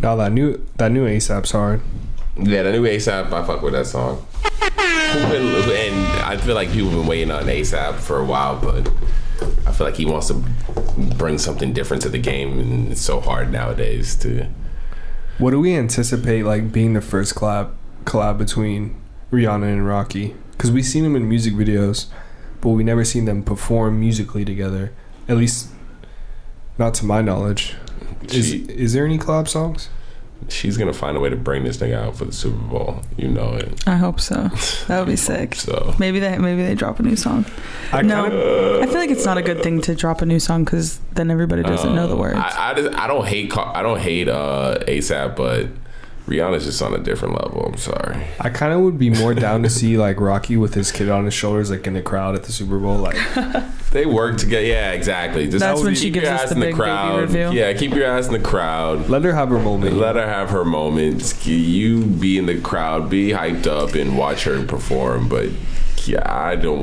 No, that new ASAP's hard. Yeah, the new ASAP, I fuck with that song. And I feel like people have been waiting on ASAP for a while, but I feel like he wants to bring something different to the game, and it's so hard nowadays to... What do we anticipate like being the first collab between Rihanna and Rocky? Because we've seen them in music videos, but we never seen them perform musically together. At least, not to my knowledge. Is there any collab songs? She's gonna find a way to bring this thing out for the Super Bowl. You know it. I hope so. That would be sick. So maybe they drop a new song. I feel like it's not a good thing to drop a new song because then everybody doesn't know the words. I don't hate ASAP, but Rihanna's just on a different level. I'm sorry. I kind of would be more down to see like Rocky with his kid on his shoulders, like in the crowd at the Super Bowl. Like they work together. Yeah, exactly. Just that's when she gives us the big baby reveal. Yeah, keep your ass in the crowd. Let her have her moment. Let her have her moments. You be in the crowd, be hyped up, and watch her perform. But yeah, I don't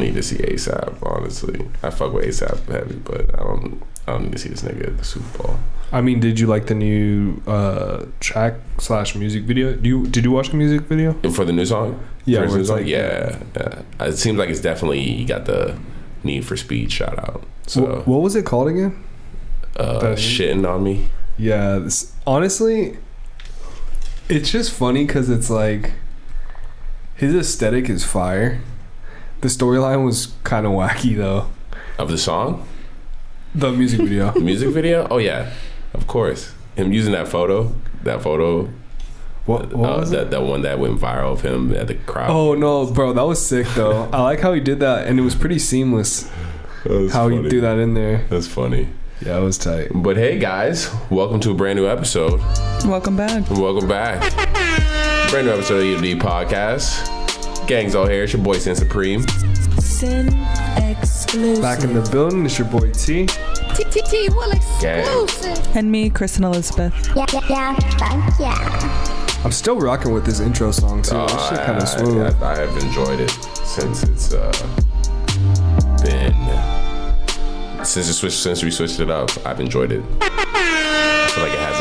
need to see ASAP. Honestly, I fuck with ASAP heavy, but I don't need to see this nigga at the Super Bowl. I mean, did you like the new track/music video? Did you watch the music video for the new song? Yeah, new song? Yeah. It seems like it's definitely got the Need for Speed shout out. So what was it called again? Shitting on Me. Yeah, honestly, it's just funny because it's like his aesthetic is fire. The storyline was kind of wacky though. Of the song? The music video. The music video? Oh yeah. Of course, him using that photo. What was it? That one that went viral of him at the crowd. Oh no, bro, that was sick though. I like how he did that, and it was pretty seamless. How he threw that in there. That's funny. Yeah, it was tight. But hey, guys, welcome to a brand new episode. Welcome back. Welcome back. Brand new episode of the EOD podcast. Gang's all here. It's your boy Sin Supreme. Sin exclusive. Back in the building. It's your boy T. T will exclusive. And me, Kristen Elizabeth. Yeah. I'm still rocking with this intro song too. This shit kind of smooth. I have enjoyed it since it's been since we switched it up. I've enjoyed it. I feel like it has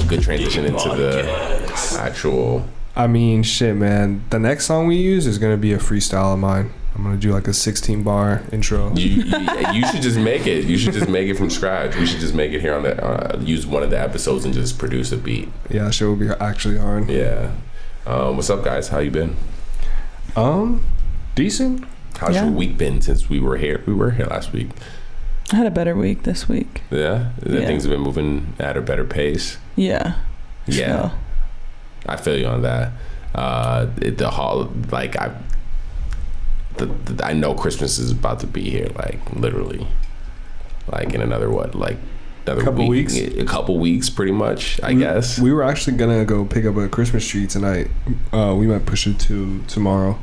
a good transition into the actual. I mean, shit, man. The next song we use is gonna be a freestyle of mine. I'm gonna do like a 16-bar intro. You should just make it. You should just make it from scratch. We should just make it here on the use one of the episodes and just produce a beat. Yeah, that shit will be actually hard. Yeah. What's up, guys? How you been? Decent. How's your week been since we were here? We were here last week. I had a better week this week. Yeah? Things have been moving at a better pace. Yeah. Yeah. So. I feel you on that. I know Christmas is about to be here, like literally, like in another couple weeks. A couple weeks, pretty much. I guess we were actually gonna go pick up a Christmas tree tonight. We might push it to tomorrow.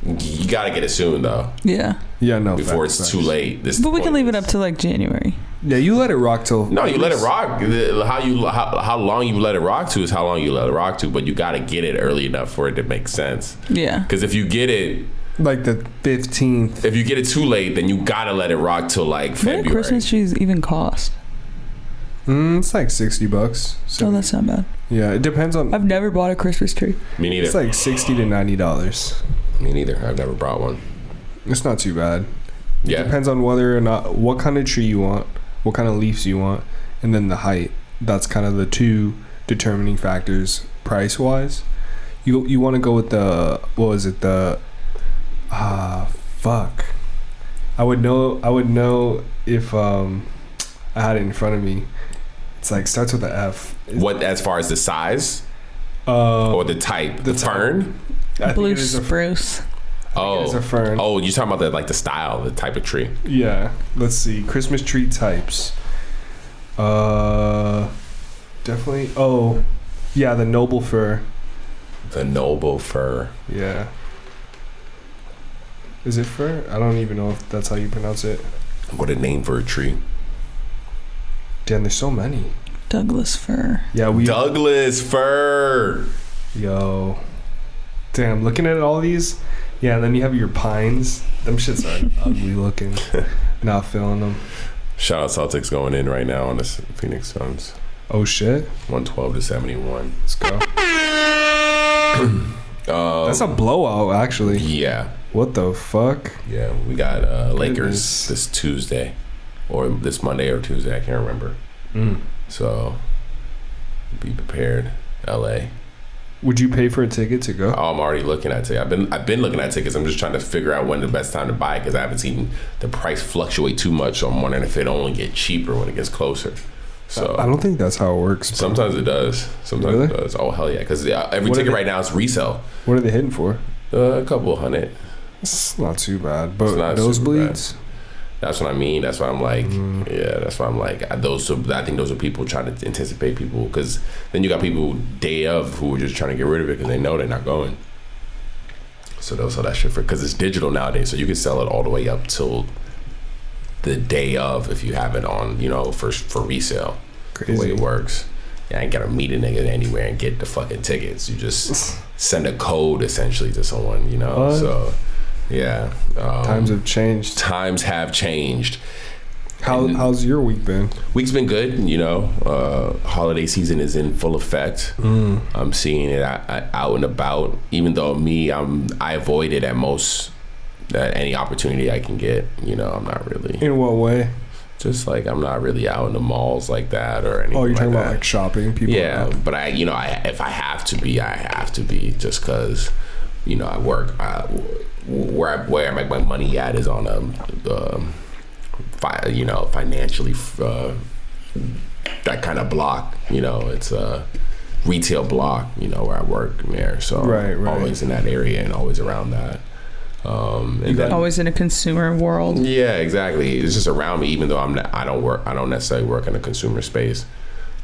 You gotta get it soon, though. Yeah. Yeah, no. Before it's too late. But we can leave it up to like January. Yeah, you let it rock till. No, you let it rock. How long you let it rock to is how long you let it rock to. But you gotta get it early enough for it to make sense. Yeah. Because if you get it. Like the 15th. If you get it too late, then you gotta let it rock till like February. What do Christmas trees even cost? It's like $60. Oh, that's not bad. Yeah, it depends on. I've never bought a Christmas tree. Me neither. It's like $60 to $90. Me neither. I've never brought one. It's not too bad. Yeah. It depends on whether or not what kind of tree you want, what kind of leaves you want, and then the height. That's kind of the two determining factors price wise. You want to go with the fuck. I would know if I had it in front of me. It's like starts with an F. What as far as the size? Or the type? The fern? Blue spruce. Oh, it's a fern. Oh, you're talking about the style, the type of tree. Yeah. Let's see. Christmas tree types. Definitely. Oh, yeah. The noble fir. The noble fir. Yeah. Is it fir? I don't even know if that's how you pronounce it. What a name for a tree. Damn, there's so many. Douglas fir. Yeah, Douglas fir. Yo. Damn, looking at all these. Yeah, and then you have your pines. Them shits are ugly looking. Not feeling them. Shout out Celtics going in right now on the Phoenix Suns. Oh shit. 112-71. Let's go. That's a blowout, actually. Yeah. What the fuck? Yeah, we got Lakers this Tuesday, or this Monday or Tuesday. I can't remember. So, be prepared, LA. Would you pay for a ticket to go? Oh, I'm already looking at tickets. I've been looking at tickets. I'm just trying to figure out when the best time to buy it because I haven't seen the price fluctuate too much. So I'm wondering if it only get cheaper when it gets closer. So I don't think that's how it works. Bro. Sometimes it does. Sometimes really? it does. Oh hell yeah! Because every ticket right now is resale. What are they hitting for? A couple $100. It's not too bad, but nosebleeds. That's what I mean. That's why I'm like, yeah. That's why I'm like, I think those are people trying to anticipate people, because then you got people day of who are just trying to get rid of it because they know they're not going. So they'll sell that shit for, because it's digital nowadays, so you can sell it all the way up till the day of if you have it on, for resale. Crazy. The way it works. Yeah, I ain't gotta meet a nigga anywhere and get the fucking tickets. You just send a code essentially to someone, What? So. Yeah. Times have changed. Times have changed. How's your week been? Week's been good, holiday season is in full effect. I'm seeing it out and about, even though I avoid it at any opportunity I can get. I'm not really. In what way? Just like I'm not really out in the malls like that or anything. Oh, you're talking like about like shopping? People. Yeah, but if I have to be, I have to be, just because, I work. Where I make my money at is on financially that kind of block. It's a retail block. Where I work there, so right. Always in that area and always around that. And then, always in a consumer world. Yeah, exactly. It's just around me, even though I don't necessarily work in a consumer space.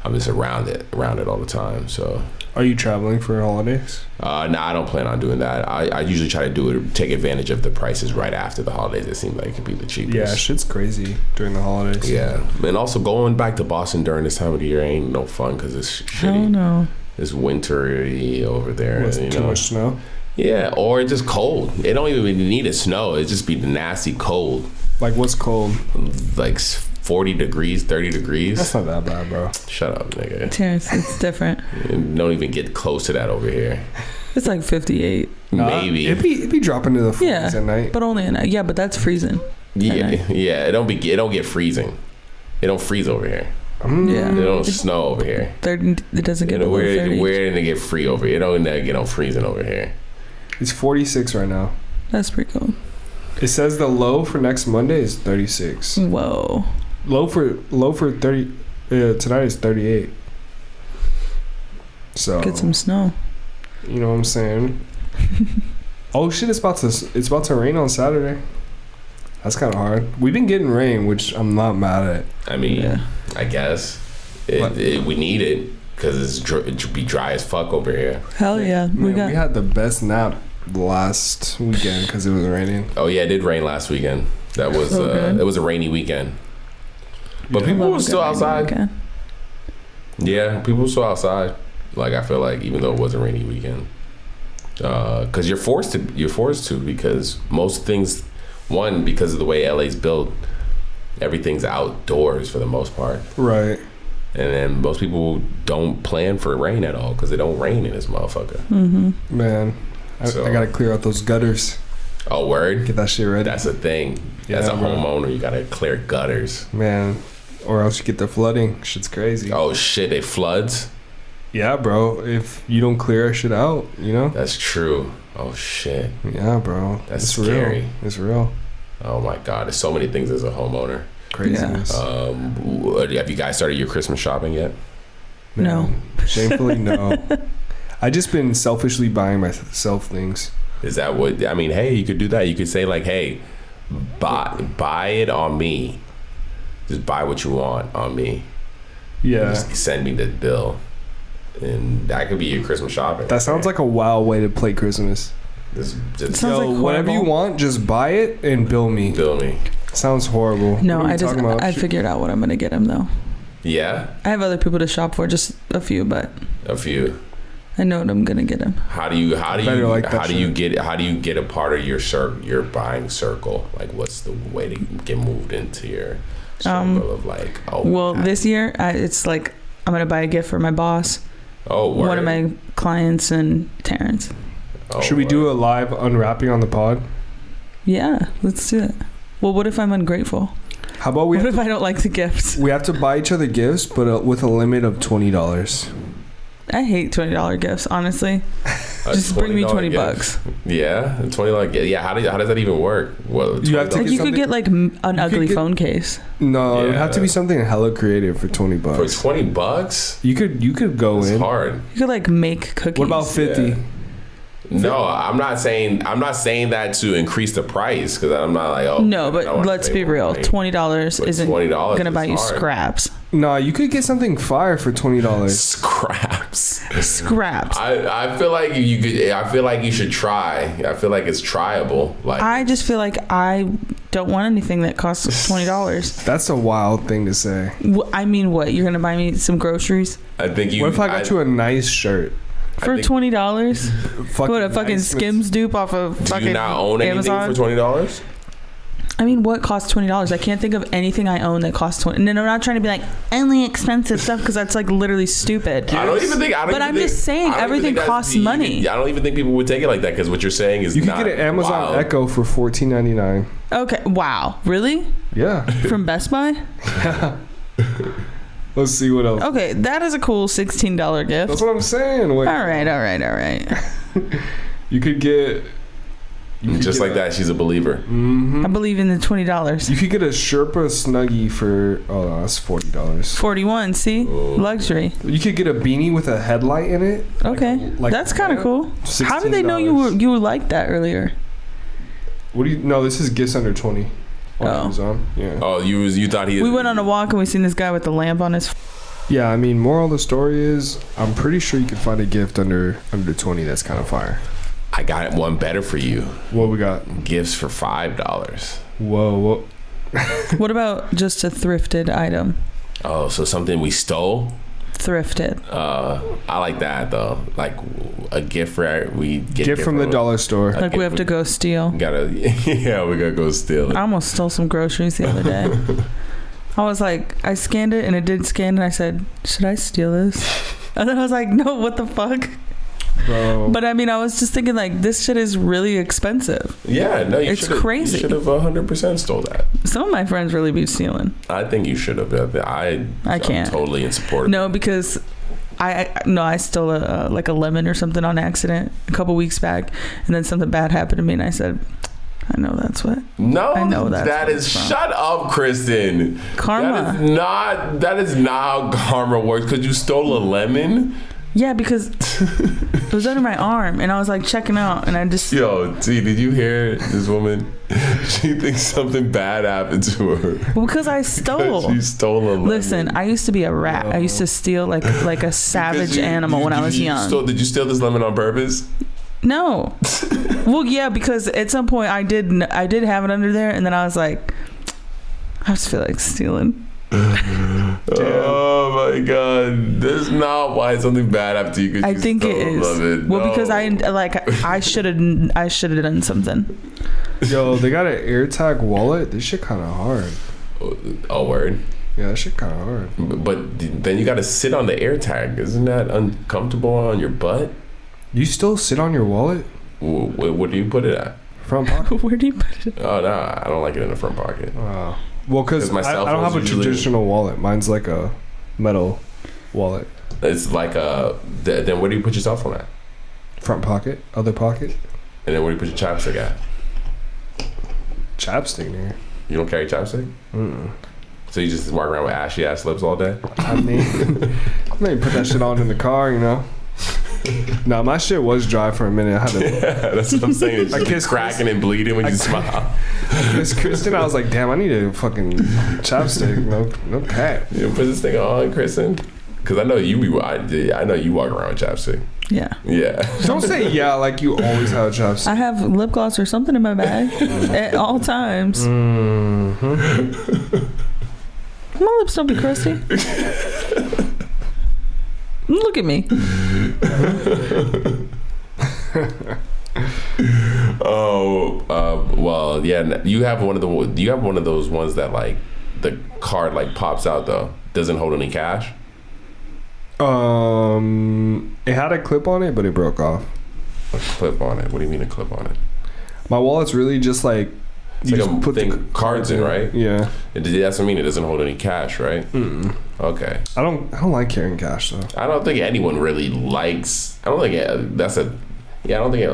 I'm just around it all the time. So. Are you traveling for holidays? No, I don't plan on doing that. I usually try to take advantage of the prices right after the holidays. It seems like it could be the cheapest. Yeah, shit's crazy during the holidays. Yeah, and also going back to Boston during this time of the year ain't no fun because it's shitty. Oh no, it's wintry over there. Too much snow. Yeah, or it's just cold. It don't even need a snow. It just be the nasty cold. Like what's cold? Like 40 degrees, 30 degrees. That's not that bad, bro. Shut up, nigga. Terrence, it's different. Don't even get close to that over here. It's like 58. Maybe. It'd be dropping to the 40s at night. But only at night. Yeah, but that's freezing. Yeah. It don't get freezing. It don't freeze over here. Yeah. It don't snow over here. It doesn't get below 30. Where did it get free over here? It don't get no freezing over here. It's 46 right now. That's pretty cool. It says the low for next Monday is 36. Whoa. Low for 30 tonight is 38. So get some snow. You know what I'm saying? Oh shit! It's about to rain on Saturday. That's kind of hard. We've been getting rain, which I'm not mad at. I mean, I guess we need it because it be dry as fuck over here. Hell yeah, we had the best nap last weekend because it was raining. Oh yeah, it did rain last weekend. That was it was a rainy weekend. But people were still outside. Yeah, people were still outside. Like I feel like even though it was a rainy weekend, because you're forced to because most things, one, because of the way LA's built, everything's outdoors for the most part. Right. And then most people don't plan for rain at all because it don't rain in this motherfucker. Mm-hmm. Man, I gotta clear out those gutters. Oh, word? Get that shit ready. That's a thing. As a homeowner, you gotta clear gutters. Man, or else you get the flooding. Shit's crazy. Oh shit, it floods? Yeah, bro. If you don't clear shit out, That's true. Oh shit. Yeah, bro. That's scary. Real. It's real. Oh my god, there's so many things as a homeowner. Craziness. Have you guys started your Christmas shopping yet? No. Shamefully, no. I just been selfishly buying myself things. Is that what I mean? Hey, you could do that. You could say like, hey, buy it on me. Just buy what you want on me. Yeah. Just send me the bill. And that could be your Christmas shopping. That sounds like a wild way to play Christmas. Sounds like whatever you want, just buy it and bill me. Sounds horrible. No, I figured out what I'm gonna get him though. Yeah? I have other people to shop for, just a few, but a few. I know what I'm gonna get him. How do you get a part of your buying circle? Like, what's the way to get moved into your Circle of like, well, this year it's like I'm gonna buy a gift for my boss. Oh, word. One of my clients and Terrence. Oh, should we do a live unwrapping on the pod? Yeah, let's do it. Well, what if I'm ungrateful? How about what if I don't like the gifts? We have to buy each other gifts, but with a limit of $20. I hate $20 gifts, honestly. Just bring me $20. Yeah, $20 gift. Yeah, how does that even work? Well, you have to. Like you could get like an ugly phone case. No, it would have to be something hella creative for $20. For $20, you could go in. It's hard. You could like make cookies. What about 50? Yeah. No, I'm not saying that to increase the price because I'm not like, oh no, but let's be real. $20 isn't gonna buy you scraps. No, you could get something fire for $20. Scraps. I feel like you could. I feel like you should try. I feel like it's tryable. Like I just feel like I don't want anything that costs $20. That's a wild thing to say. I mean, what? You're gonna buy me some groceries? I think you. What if I got you a nice shirt? For $20? What, a fucking Skims dupe off of fucking Amazon? Do you not own anything for $20? I mean, what costs $20? I can't think of anything I own that costs $20. No, I'm not trying to be like only expensive stuff because that's like literally stupid. I don't even think. But I'm just saying everything costs money. I don't even think people would take it like that because what you're saying is you can get an Amazon Echo for $14.99. Okay, wow, really? Yeah. From Best Buy? Yeah. Let's see what else. Okay, that is a cool $16 gift. That's what I'm saying. Wait. All right. You could get. Just like that, she's a believer. Mm-hmm. I believe in the $20. You could get a Sherpa Snuggie for that's $40. $41. See, luxury. You could get a beanie with a headlight in it. Okay, that's kind of cool. How did they know you were like that earlier? What do you? No, this is gifts under 20. Amazon. Yeah. Oh, you thought he? We went on a walk and we seen this guy with the lamp on his. Yeah, I mean, moral of the story is, I'm pretty sure you could find a gift under 20 that's kind of fire. I got one better for you. What we got? Gifts for $5. Whoa. What about just a thrifted item? Oh, so something we stole? Thrifted. I like that though. Like a gift for we get gift from the dollar store. Like we have to go steal. We gotta go steal it. I almost stole some groceries the other day. I was like, I scanned it and it didn't scan, and I said, should I steal this? And then I was like, no, what the fuck? Bro. But I mean, I was just thinking like, this shit is really expensive. Yeah, no, it's crazy. You should have 100% stole that. Some of my friends really be stealing. I think you should have. I'm can't. Totally in support of No, because I stole a lemon or something on accident a couple weeks back, and then something bad happened to me, and I said, I know that's what. No, I know that is. Shut up, Kristen. Karma. That is not how karma works. Because you stole a lemon. Yeah, because it was under my arm, and I was like checking out, and I just. Yo, T, did you hear this woman? She thinks something bad happened to her. Well, because I stole. She stole a lemon. Listen, I used to be a rat. I used to steal like a savage animal when I was young. Did you steal this lemon on purpose? No. Well, yeah, because at some point I did have it under there, and then I was like, I just feel like stealing. Oh my god, that's not why something bad happened to you. I think it is. Well, because I should have done something. Yo, they got an AirTag wallet. This shit kind of hard. Oh, word. Yeah, that shit kind of hard. But then you got to sit on the AirTag. Isn't that uncomfortable on your butt? You still sit on your wallet? What do you put it at? Front pocket. Where do you put it? Oh no, I don't like it in the front pocket. Well, because I don't have a traditional wallet. Mine's like a metal wallet. It's like then where do you put your cell phone at? Front pocket, other pocket. And then where do you put your chapstick at? Chapstick here. You don't carry chapstick? Mm-mm. So you just walk around with ashy ass lips all day? I mean, maybe put that shit on in the car, you know. No, my shit was dry for a minute. I had to. Yeah, that's what I'm saying. It's just cracking and bleeding when you smile. Miss Kristen, I was like, damn, I need a fucking chapstick. No cat. You put this thing on, Kristen? Because I know I know you walk around with chapstick. Yeah. Yeah. Don't say yeah like you always have a chapstick. I have lip gloss or something in my bag at all times. Mm-hmm. My lips don't be crusty. Look at me. Well, yeah. You have one of those ones that like the card like pops out though? Doesn't hold any cash? It had a clip on it, but it broke off. A clip on it? What do you mean a clip on it? My wallet's really just like it's like a thing cards in, right? Yeah. That's what I mean. It doesn't hold any cash, right? Mm-mm. Okay. I don't like carrying cash though. I don't think anyone really likes. I don't think that's a. Yeah, I don't think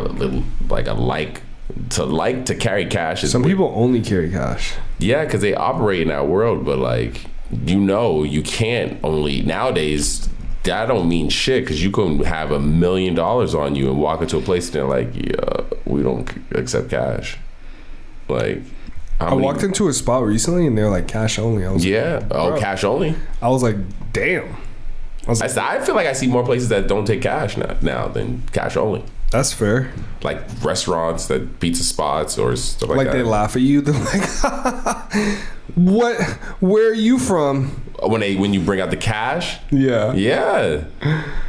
to carry cash is. Some people only carry cash. Yeah, because they operate in that world, but like you can't only nowadays. That don't mean shit because you can have $1 million on you and walk into a place and they're like, yeah, we don't accept cash. Like, I walked into a spot recently and they're like cash only. I was like, cash only. I was like, damn. I feel like I see more places that don't take cash now than cash only. That's fair. Like restaurants, that pizza spots or stuff like that. Like they laugh at you. They're like, what? Where are you from? When you bring out the cash? Yeah.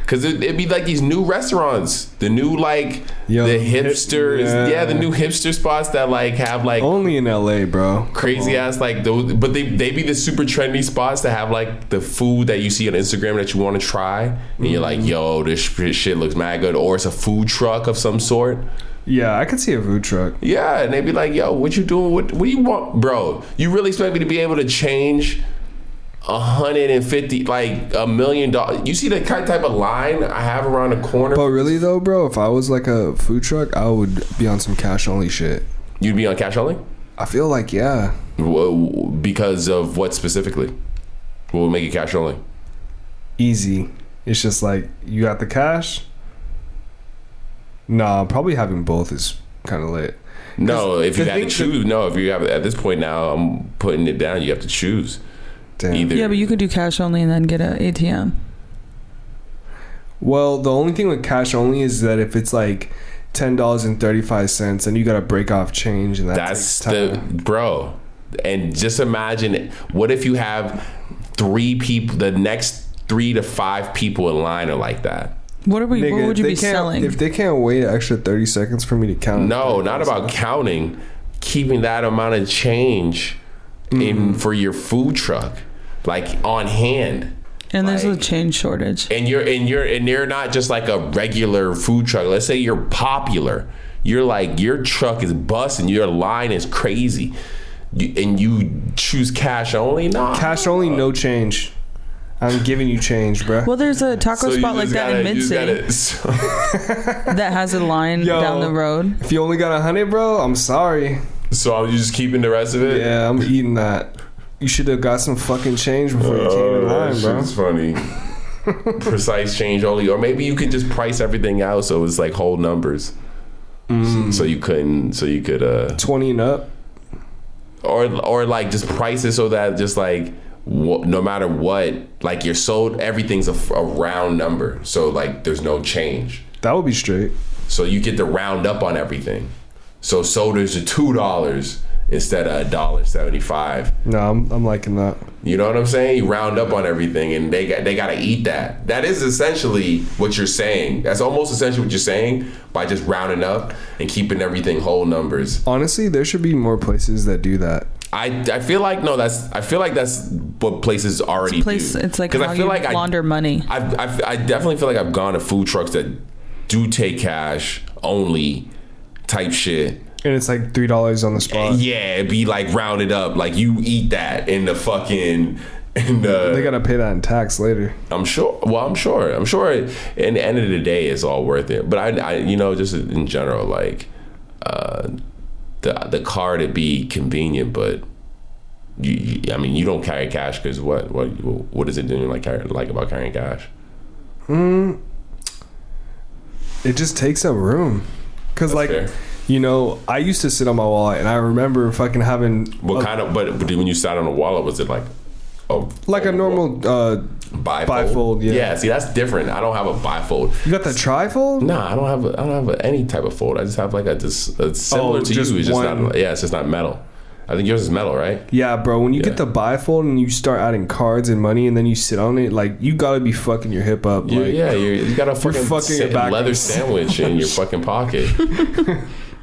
Because it'd be like these new restaurants, the new the hipsters, the new hipster spots that like have like only in LA, bro. Crazy ass like those, but they be the super trendy spots that have like the food that you see on Instagram that you want to try, and you're like, yo, this shit looks mad good, or it's a food truck of some sort. Yeah, I could see a food truck. Yeah, and they'd be like, yo, what you doing? What do you want, bro? You really expect me to be able to change $150, like $1 million? You see the type of line I have around the corner? But really though, bro, if I was like a food truck, I would be on some cash only shit. You'd be on cash only? I feel like, yeah. Because of what specifically? What would make it cash only? Easy. It's just like, you got the cash? Nah, probably having both is kind of lit. No, if you had to choose. No, if you have, at this point now, I'm putting it down. You have to choose. Damn. Yeah, but you could do cash only and then get an ATM. Well, the only thing with cash only is that if it's like $10.35, then you gotta break off change, and that's bro. And just imagine, what if you have 3 people? The next 3 to 5 people in line are like that. What would you be selling? If they can't wait an extra 30 seconds for me to count. No, not about counting. Keeping that amount of change in for your food truck, like on hand. And there's a change shortage. And you're not just like a regular food truck. Let's say you're popular. You're like, your truck is busting. Your line is crazy. And you choose cash only? Nah. Cash only, no change. I'm giving you change, bro. Well, there's a taco spot like that in Mid-City that has a line down the road. If you only got 100, bro, I'm sorry. So are you just keeping the rest of it? Yeah, I'm eating that. You should have got some fucking change before you came in line, bro. That's funny. Precise change only. Or maybe you could just price everything out so it's like whole numbers. So you could 20 and up. Or like just price it so that just like no matter what, like you're sold, everything's a round number, so like there's no change. That would be straight. So you get to round up on everything. So sodas are $2 instead of $1.75. No, I'm liking that. You know what I'm saying? You round up on everything, and they got to eat that. That is essentially what you're saying. That's almost essentially what you're saying by just rounding up and keeping everything whole numbers. Honestly, there should be more places that do that. I feel like that's what places already do. It's like how I feel you launder money. I definitely feel like I've gone to food trucks that do take cash only type shit. And it's like $3 on the spot. Yeah, it'd be like rounded up. Like you eat that in the fucking. They gotta pay that in tax later. I'm sure. Well, I'm sure. In the end of the day, it's all worth it. But I just in general, like the card would be convenient, but you don't carry cash because what is it doing like about carrying cash? It just takes up room. Cause fair. I used to sit on my wallet, and I remember fucking having. But when you sat on a wallet, was it like a normal bifold? Yeah. See, that's different. I don't have a bifold. You got the trifold? No, I don't have any type of fold. I just have like a similar to you. It's just not. Yeah, it's just not metal. I think yours is metal, right? Yeah, bro. When you get the bifold and you start adding cards and money, and then you sit on it, like you gotta be fucking your hip up. You got a fucking leather sandwich in your fucking pocket.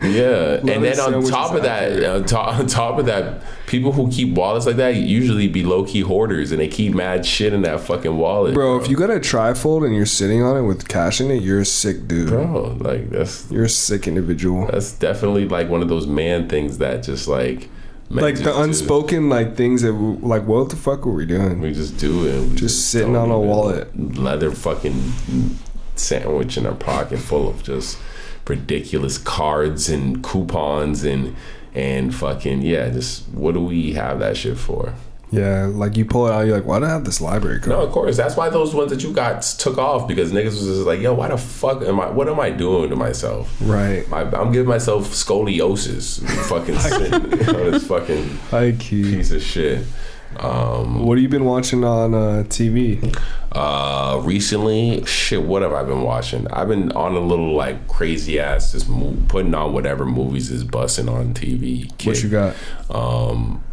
Yeah, and then Lettuce on sandwich top is of that, accurate. on top of that, people who keep wallets like that usually be low key hoarders, and they keep mad shit in that fucking wallet. Bro, if you got a trifold and you're sitting on it with cash in it, you're a sick dude. bro, like You're a sick individual. that's definitely like one of those man things that just like men Like just the do. unspoken like things that like what the fuck were we doing? We just do it. We Just sitting don't on a even- wallet. leather fucking sandwich in our pocket full of just ridiculous cards and coupons and fucking just what do we have that shit for? Yeah, like you pull it out, you're like, why do I have this library card? No, of course. That's why those ones that you got took off, because niggas was just like, yo, why the fuck what am I doing to myself? Right. I'm giving myself scoliosis fucking sitting on this fucking High key. piece of shit. What have you been watching on TV? Recently, shit, what have I been watching? I've been on a little like crazy ass just putting on whatever movies is busting on TV. What you got?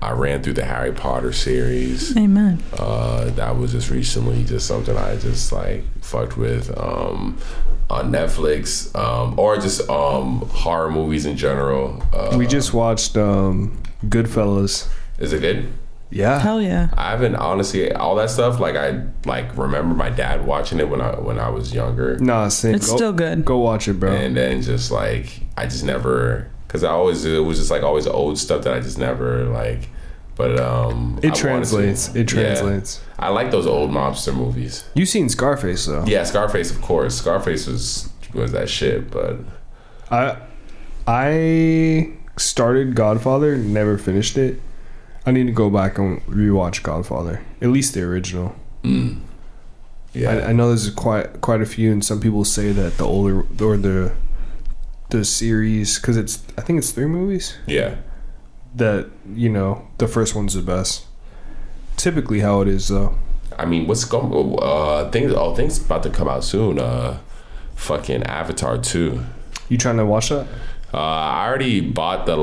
I ran through the Harry Potter series. Amen. That was just recently just something I just like fucked with on Netflix, or just horror movies in general. We just watched Goodfellas. Is it good? Yeah. Hell yeah. I haven't, honestly, all that stuff, like I like remember my dad watching it when I was younger. Nah, same. It's still good. Go watch it, bro. And then just like I just never, because it was just like always old stuff that I just never like. But It translates. It translates. I like those old mobster movies. You seen Scarface though? Yeah, Scarface, of course. Scarface was that shit. But I started Godfather, never finished it. I need to go back and rewatch Godfather, at least the original. Yeah, I know there's quite a few, and some people say that the older or the series, because I think it's 3 movies. Yeah, That the first one's the best. Typically, how it is though. I mean, what's going? Things about to come out soon. Fucking Avatar 2. You trying to watch that? I already bought the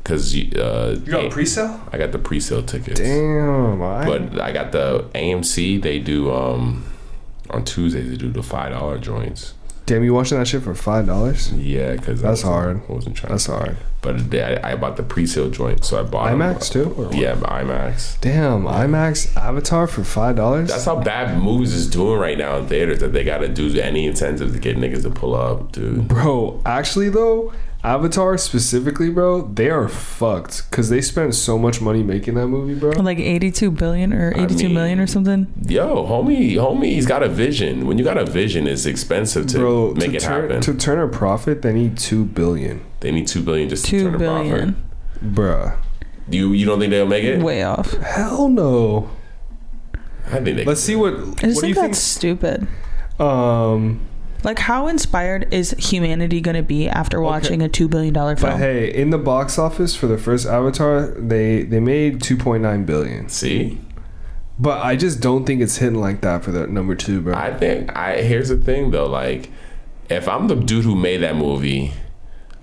because You got pre-sale? I got the pre-sale tickets. Damn, But I got the AMC. They do on Tuesdays. They do the $5 joints. Damn, you watching that shit for $5? Yeah, because That's hard. I wasn't trying. That's hard. But I bought the pre-sale joint, so I bought IMAX too? Or what? Yeah, IMAX. Damn, IMAX Avatar for $5? That's how bad movies is doing right now in theaters, that they got to do any incentive to get niggas to pull up, dude. Bro, actually though, Avatar specifically, bro, they are fucked because they spent so much money making that movie, bro. Like 82 billion or 82 million or something. Yo, homie's got a vision. When you got a vision, it's expensive to make it happen. To turn a profit, they need $2 billion. They need $2 billion just to 2 turn a profit. billion. Bruh. You don't think they'll make it? Way off. Hell no. I think they. Let's see what. I just What do you think think? that's stupid. Like, how inspired is humanity going to be after watching a $2 billion film? But hey, in the box office for the first Avatar, they made $2.9 billion. See? But I just don't think it's hitting like that for the number 2, bro. I think here's the thing though, like if I'm the dude who made that movie,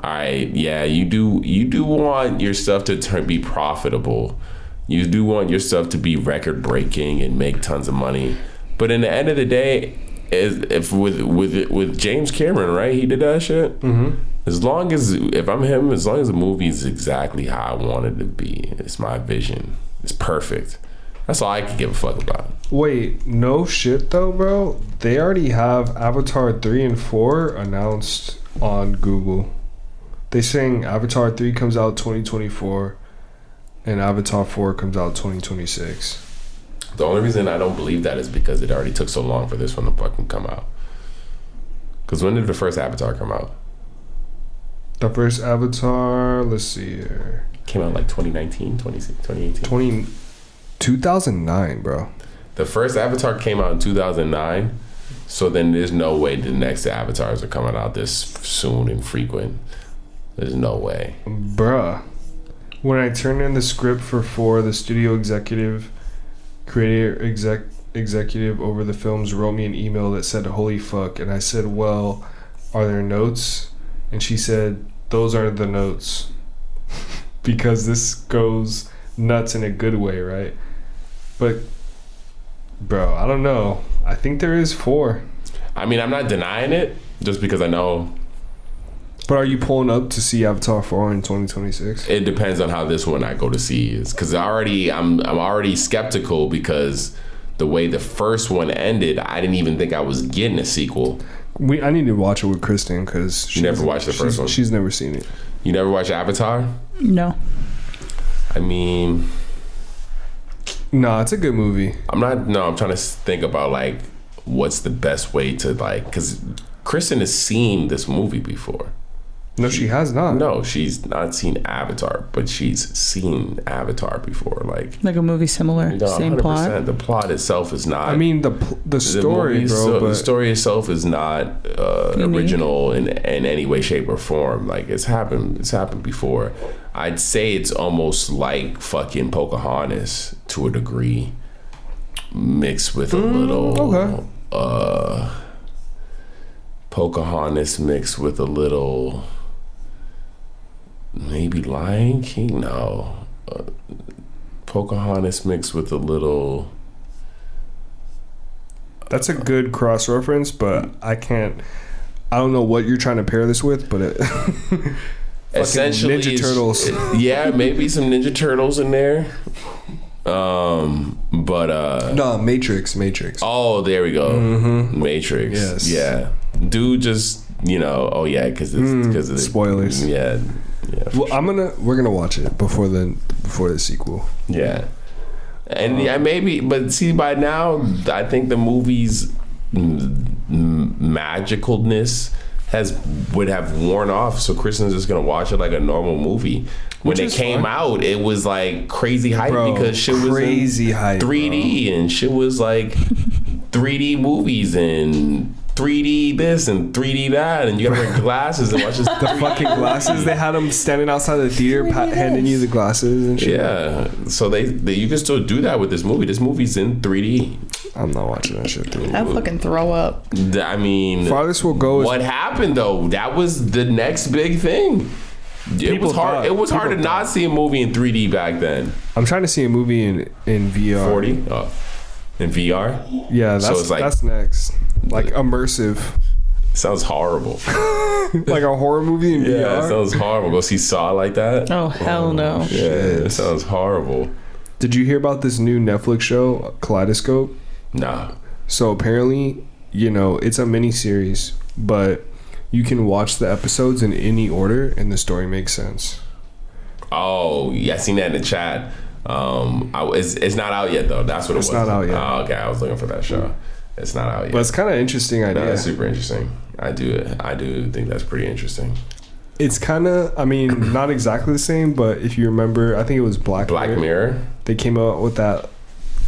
all right, yeah, you do want your stuff to be profitable. You do want your stuff to be record breaking and make tons of money. But in the end of the day, with James Cameron, right? He did that shit. Mm-hmm. As long as the movie is exactly how I want it to be, it's my vision. It's perfect. That's all I can give a fuck about. Wait, no shit though, bro. They already have Avatar 3 and 4 announced on Google. They saying Avatar 3 comes out 2024 and Avatar 4 comes out 2026. The only reason I don't believe that is because it already took so long for this one to fucking come out. Because when did the first Avatar come out? The first Avatar, let's see here. Came out like 2019, 2018. 2009, bro. The first Avatar came out in 2009. So then there's no way the next Avatars are coming out this soon and frequent. There's no way. Bruh. When I turned in the script for 4, the studio executive over the films wrote me an email that said, holy fuck. And I said, well, are there notes? And she said, those are the notes. Because this goes nuts in a good way, right? But, bro, I don't know. I think there is 4. I mean, I'm not denying it just because I know But are you pulling up to see Avatar 4 in 2026? It depends on how this one I go to see is, because I'm already skeptical because the way the first one ended, I didn't even think I was getting a sequel. I need to watch it with Kristen because she never watched the first one. She's never seen it. You never watched Avatar? No. I mean, no, it's a good movie. I'm trying to think about like what's the best way to like, because Kristen has seen this movie before. No, she has not. No, she's not seen Avatar, but she's seen Avatar before. Like a movie similar, no, same 100%. plot. The plot itself is not. I mean, the story, bro. But the story itself is not original in any way, shape, or form. Like it's happened before. I'd say it's almost like fucking Pocahontas to a degree, mixed with a little. Pocahontas mixed with a little. Maybe Lion King? No. Pocahontas mixed with a little... That's a good cross-reference, but I don't know what you're trying to pair this with, but it... Essentially... Ninja Turtles. Yeah, maybe some Ninja Turtles in there. No, Matrix. Oh, there we go. Mm-hmm. Matrix. Yes. Yeah. Dude just, because of the... Spoilers. Yeah. Yeah, well, we're gonna watch it before the sequel. Yeah, and maybe, but see, by now, I think the movie's magicalness would have worn off. So Kristen's just gonna watch it like a normal movie. When it came out, it was like crazy hype because shit was crazy hype, 3D, and shit was like 3D movies and 3D this and 3D that, and you gotta wear glasses and watch this. The fucking glasses, they had them standing outside the theater handing you the glasses and shit. Yeah, so they you can still do that with this movie. This movie's in 3D. I'm not watching that shit, dude. I fucking throw up. I mean, farthest we'll go is... What happened though? That was the next big thing. It was hard to not see a movie in 3D back then. I'm trying to see a movie in VR. 40? Oh. In VR? Yeah, that's next. Like immersive. Sounds horrible. Like a horror movie in VR? Yeah, it sounds horrible. Go see Saw like that? Oh, hell no. Yeah, it sounds horrible. Did you hear about this new Netflix show, Kaleidoscope? Nah. So apparently, it's a mini series, but you can watch the episodes in any order and the story makes sense. Oh, yeah, I seen that in the chat. It's not out yet though. That's what it was. It's not out yet. Oh, okay, I was looking for that show. It's not out yet. But it's kind of interesting idea. No, that's super interesting. I do think that's pretty interesting. It's kind of, not exactly the same, but if you remember, I think it was Black Mirror. They came out with that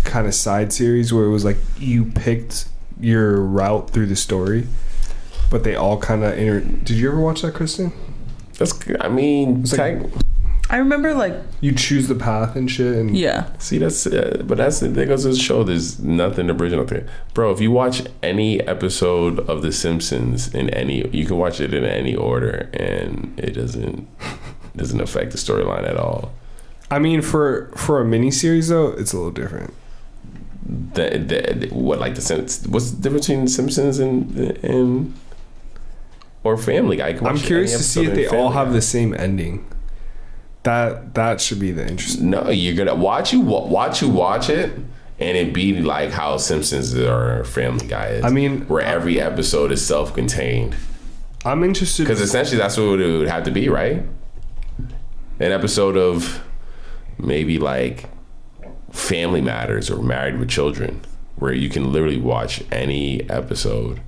kind of side series where it was like you picked your route through the story, but they all kind of Did you ever watch that, Kristen? I remember you choose the path and shit, and yeah. See, that goes to show there's nothing original there, bro. If you watch any episode of The Simpsons you can watch it in any order, and it doesn't affect the storyline at all. For a mini series though, it's a little different. What's the difference between The Simpsons and or Family Guy? I'm curious to see if they all have the same ending. That should be the interesting. No, you're gonna watch it, and it be like how Simpsons or Family Guy is. Where every episode is self-contained. I'm interested because essentially that's what it would have to be, right? An episode of maybe like Family Matters or Married with Children, where you can literally watch any episode.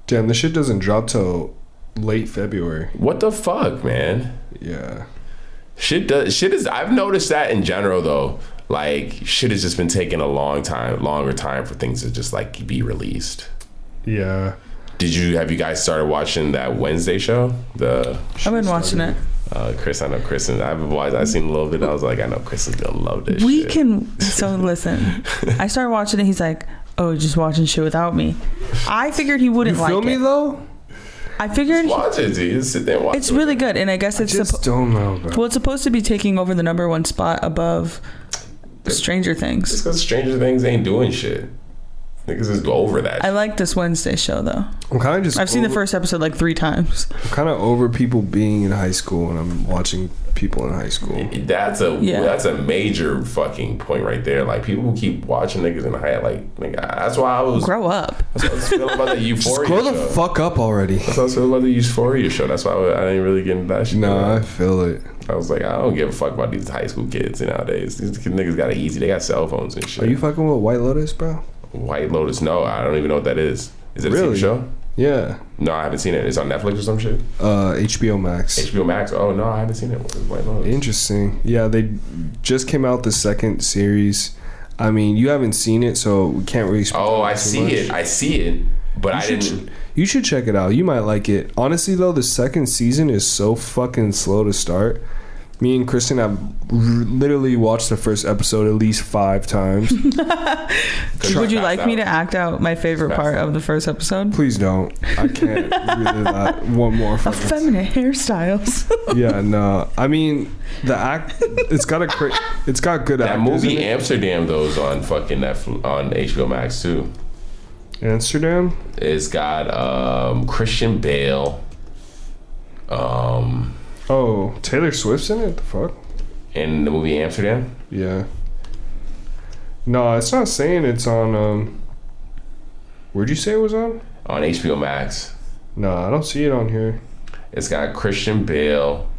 Damn, this shit doesn't drop till late February. What the fuck, man? Yeah. Shit is. I've noticed that in general though. Like shit has just been taking a longer time for things to just like be released. Yeah. Have you guys started watching that Wednesday show? I've been watching it. Chris, I know Kristen. I've seen a little bit. I was like, I know Kristen's gonna love this. So listen, I started watching it. He's like, oh, just watching shit without me. I figured he wouldn't like it. You feel me though? I figured just watch it, dude. Just sit there and watch it. It's really good, and I guess it's don't know. Bro. Well, it's supposed to be taking over the #1 spot above Stranger Things. It's because Stranger Things ain't doing shit. Niggas is over that. I like this Wednesday show though. I'm kind of just. I've seen the first episode like 3 times. I'm kind of over people being in high school, and I'm watching people in high school. That's a major fucking point right there. Like people who keep watching niggas in high, like nigga, that's why I was grow up. That's what I was feeling about the Euphoria. Just grow the fuck up already. That's what I was feeling about the Euphoria show. That's why I didn't really get into that shit. No, I feel it. I was like, I don't give a fuck about these high school kids nowadays. These niggas got it easy. They got cell phones and shit. Are you fucking with White Lotus, bro? White Lotus? No, I don't even know what that is. Is it a Really? TV show? Yeah. No, I haven't seen it. It's on Netflix or some shit? HBO Max. HBO Max? Oh, no, I haven't seen it. What is White Lotus? Interesting. Yeah, they just came out the second series. I mean, you haven't seen it, so we can't really speak Oh, I too see much. it. I see it. But I didn't... You should check it out. You might like it. Honestly, though, the second season is so fucking slow to start. Me and Kristen have literally watched the first episode at least 5 times. Would you like me to act out my favorite part of the first episode? Please don't. I can't really that one more. Effeminate hairstyles. Yeah, no. I mean, the act. It's got good actors. That movie in it. Amsterdam though is on fucking Netflix, on HBO Max too. Amsterdam. It's got Christian Bale. Oh, Taylor Swift's in it. The fuck. In the movie Amsterdam. Yeah. No, it's not saying it's on. Where'd you say it was on? On HBO Max. No, I don't see it on here. It's got Christian Bale,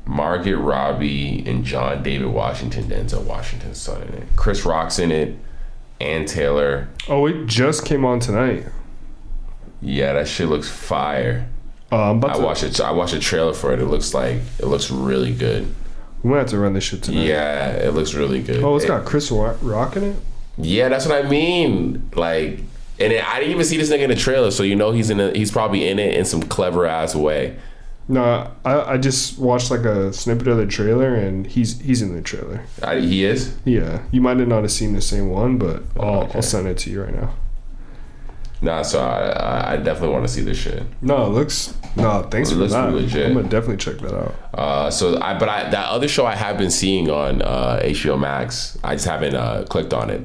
Margaret Robbie, and John David Washington, Denzel Washington's son in it. Chris Rock's in it, and Taylor. Oh, it just came on tonight. Yeah, that shit looks fire. I watched a trailer for it. It looks really good. We might have to run this shit tonight. Yeah, it looks really good. Oh, it's got Chris Rock in it? Yeah, that's what I mean. Like, and I didn't even see this nigga in the trailer, so you know he's probably in it in some clever ass way. No, I just watched like a snippet of the trailer, and he's in the trailer. He is? Yeah, you might not have seen the same one, but I'll send it to you right now. Nah, so I definitely want to see this shit. Thanks for that. Legit. I'm gonna definitely check that out. That other show I have been seeing on HBO Max, I just haven't clicked on it.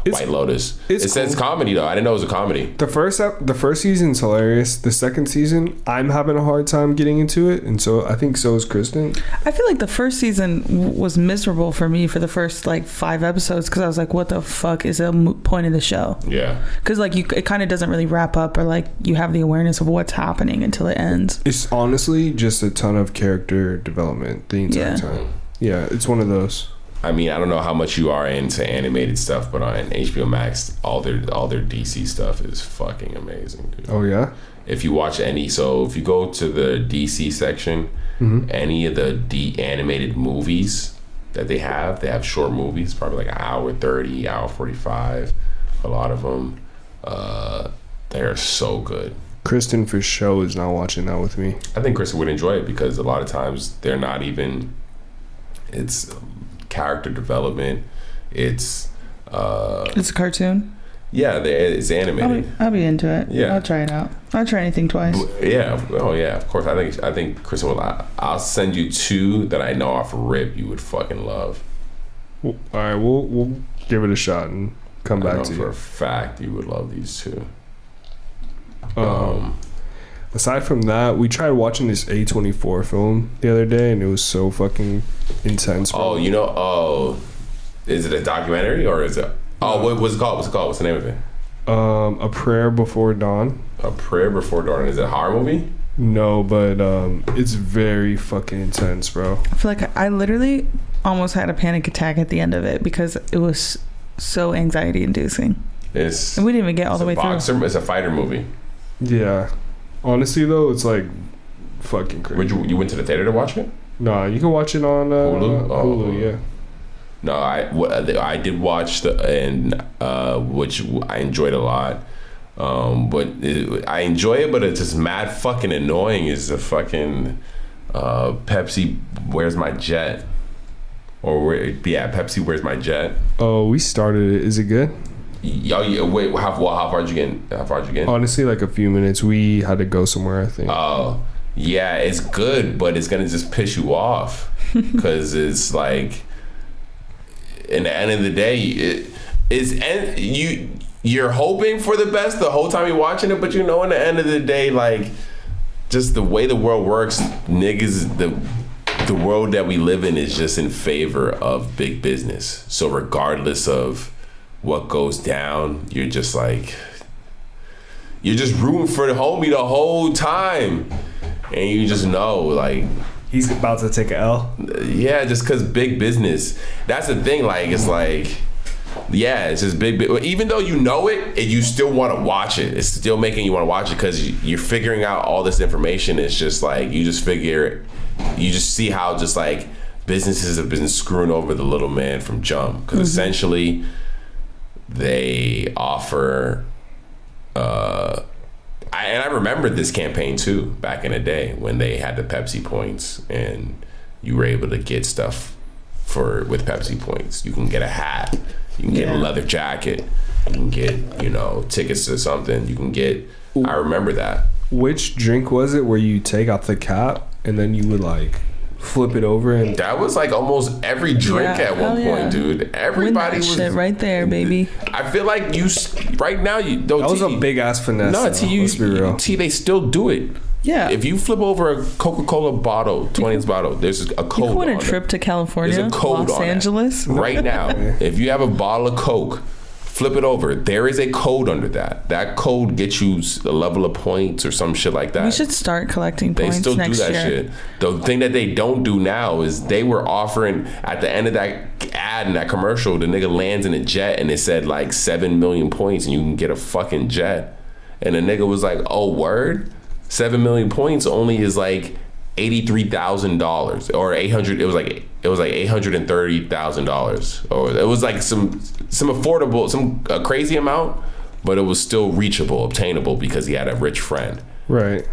White Lotus. It says comedy though. I didn't know it was a comedy. The first season's hilarious. The second season, I'm having a hard time getting into it, and so I think so is Kristen. I feel like the first season was miserable for me for the first like 5 episodes because I was like, what the fuck is the point of the show? Yeah. Because like it kind of doesn't really wrap up, or like you have the awareness of what's happening until it ends. It's honestly just a ton of character development the entire time. Yeah, it's one of those. I mean, I don't know how much you are into animated stuff, but on HBO Max, all their DC stuff is fucking amazing, dude. Oh yeah. If you watch if you go to the DC section, any of the animated movies that they have short movies, probably like an hour 30, hour 45. A lot of them, they're so good. Kristen for sure is not watching that with me. I think Kristen would enjoy it because a lot of times they're not even. It's character development. It's a cartoon. Yeah, it's animated. I'll be into it. Yeah, I'll try it out. I'll try anything twice. Yeah. Oh yeah. Of course. I think Kristen will. I'll send you 2 that I know off rip you would fucking love. All right, we'll give it a shot and come back to you. For a fact, you would love these 2. Aside from that, we tried watching this A24 film the other day, and it was so fucking intense. Bro. Is it a documentary or is it? What's it called? What's the name of it? A Prayer Before Dawn. A Prayer Before Dawn. Is it a horror movie? No, but it's very fucking intense, bro. I feel like I literally almost had a panic attack at the end of it because it was so anxiety inducing. And we didn't even get all the way through. It's a fighter movie. Yeah. Honestly, though, it's like fucking crazy. You went to the theater to watch it? Nah, you can watch it on Hulu. Hulu, yeah. No, I did watch which I enjoyed a lot. I enjoy it, but it's just mad fucking annoying. Is the fucking Pepsi Where's My Jet? Pepsi Where's My Jet? Oh, we started it. Is it good? Wait, how far did you get? Honestly, like a few minutes. We had to go somewhere, I think. Oh, yeah, it's good, but it's gonna just piss you off because it's like in the end of the day, you're hoping for the best the whole time you're watching it, but in the end of the day, like, just the way the world works, niggas, the world that we live in is just in favor of big business. So regardless of what goes down, you're just rooting for the homie the whole time, and you just know, like, he's about to take an L. Yeah, just because big business. That's the thing. Like, it's like, yeah, it's just big. Even though you know it, and you still want to watch it, it's still making you want to watch it because you're figuring out all this information. It's just like you just see how just like businesses have been screwing over the little man from jump, because essentially they offer. I remember this campaign too back in the day when they had the Pepsi points and you were able to get stuff with Pepsi points. You can get a hat, you can get a leather jacket, you can get, tickets to something. You can get, I remember that. Which drink was it where you take out the cap and then you would like flip it over? And that was like almost every drink at one point, dude. Everybody was shit right there, baby. I feel like right now that was a big ass finesse. No, let's be real. They still do it. Yeah. If you flip over a Coca-Cola bottle, 20s bottle, there's a code. You win a trip to California, there's a code Los Angeles right now. If you have a bottle of Coke, flip it over. There is a code under that. That code gets you a level of points or some shit like that. We should start collecting points. They still next do that year. shit. The thing that they don't do now is they were offering at the end of that ad in that commercial, the nigga lands in a jet and it said like 7 million points and you can get a fucking jet. And the nigga was like, oh, word? 7 million points only is like $83,000 or 800. It was like $830,000, or it was like some affordable, a crazy amount, but it was still reachable, obtainable because he had a rich friend. Right.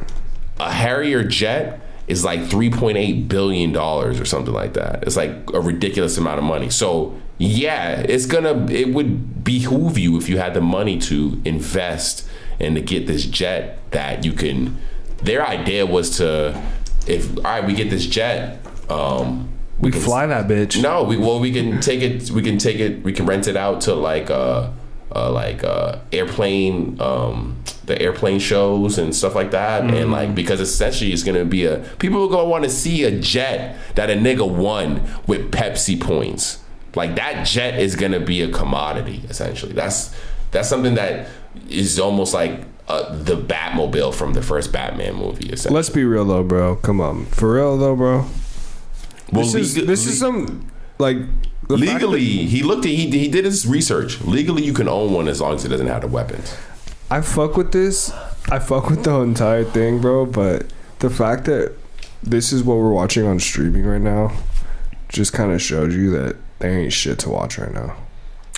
A Harrier jet is like $3.8 billion or something like that. It's like a ridiculous amount of money. So yeah, it would behoove you if you had the money to invest and to get this jet that you can. Their idea was to, we get this jet, we can fly that bitch. No, we can take it. We can rent it out to airplane, the airplane shows and stuff like that. And like, because essentially it's gonna be people are gonna want to see a jet that a nigga won with Pepsi points. Like, that jet is gonna be a commodity. Essentially, that's something that is almost like the Batmobile from the first Batman movie. Let's be real though, bro. Come on, for real though, bro. Well, this is some like legally. He did his research. Legally, you can own one as long as it doesn't have the weapons. I fuck with this. I fuck with the entire thing, bro. But the fact that this is what we're watching on streaming right now just kind of showed you that there ain't shit to watch right now.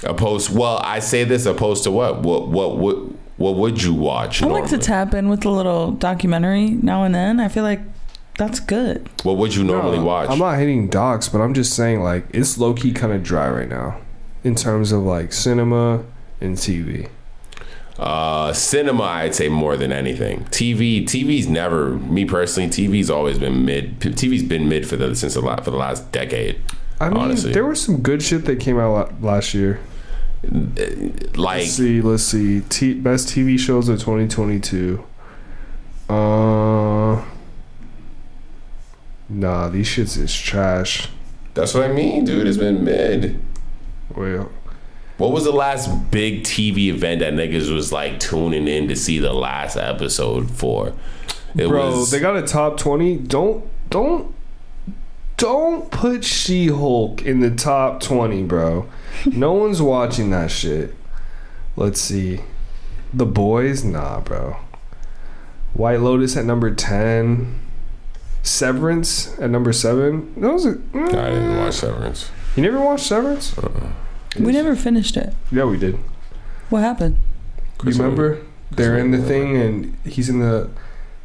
I say this opposed to what? What would you watch? I like to tap in with a little documentary now and then. I feel like that's good. What would you normally watch? I'm not hating docs, but I'm just saying, like, it's low-key kind of dry right now in terms of like cinema and TV. Cinema, I'd say more than anything. TV's never, me personally, TV's always been mid. TV's been mid for the last decade. I mean, honestly, there was some good shit that came out last year. Like, let's see. Best TV shows of 2022. Nah, these shits is trash. That's what I mean, dude. It's been mid. Well, what was the last big TV event that niggas was like tuning in to see the last episode for? They got a top 20. Don't put She-Hulk in the top 20, bro. No one's watching that shit. Let's see. The Boys? Nah, bro. White Lotus at number 10. Severance at number 7. I didn't watch Severance. You never watched Severance? We never finished it. Yeah, we did. What happened? You remember? They're in the thing and he's in the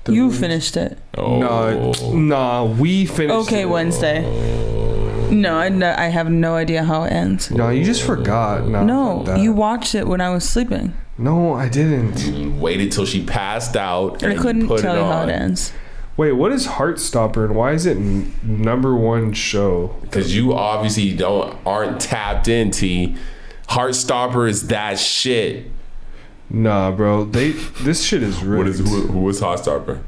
you finished it. Nah, we finished Okay, it. Wednesday. No, I have no idea how it ends. No, you just forgot. No, you watched it when I was sleeping. No, I didn't. You waited till she passed out. I couldn't tell you how it ends. Wait, what is Heartstopper and why is it number one show? Because you obviously aren't tapped in, T. Heartstopper is that shit. Nah, bro. This shit is rigged. Who is Heartstopper?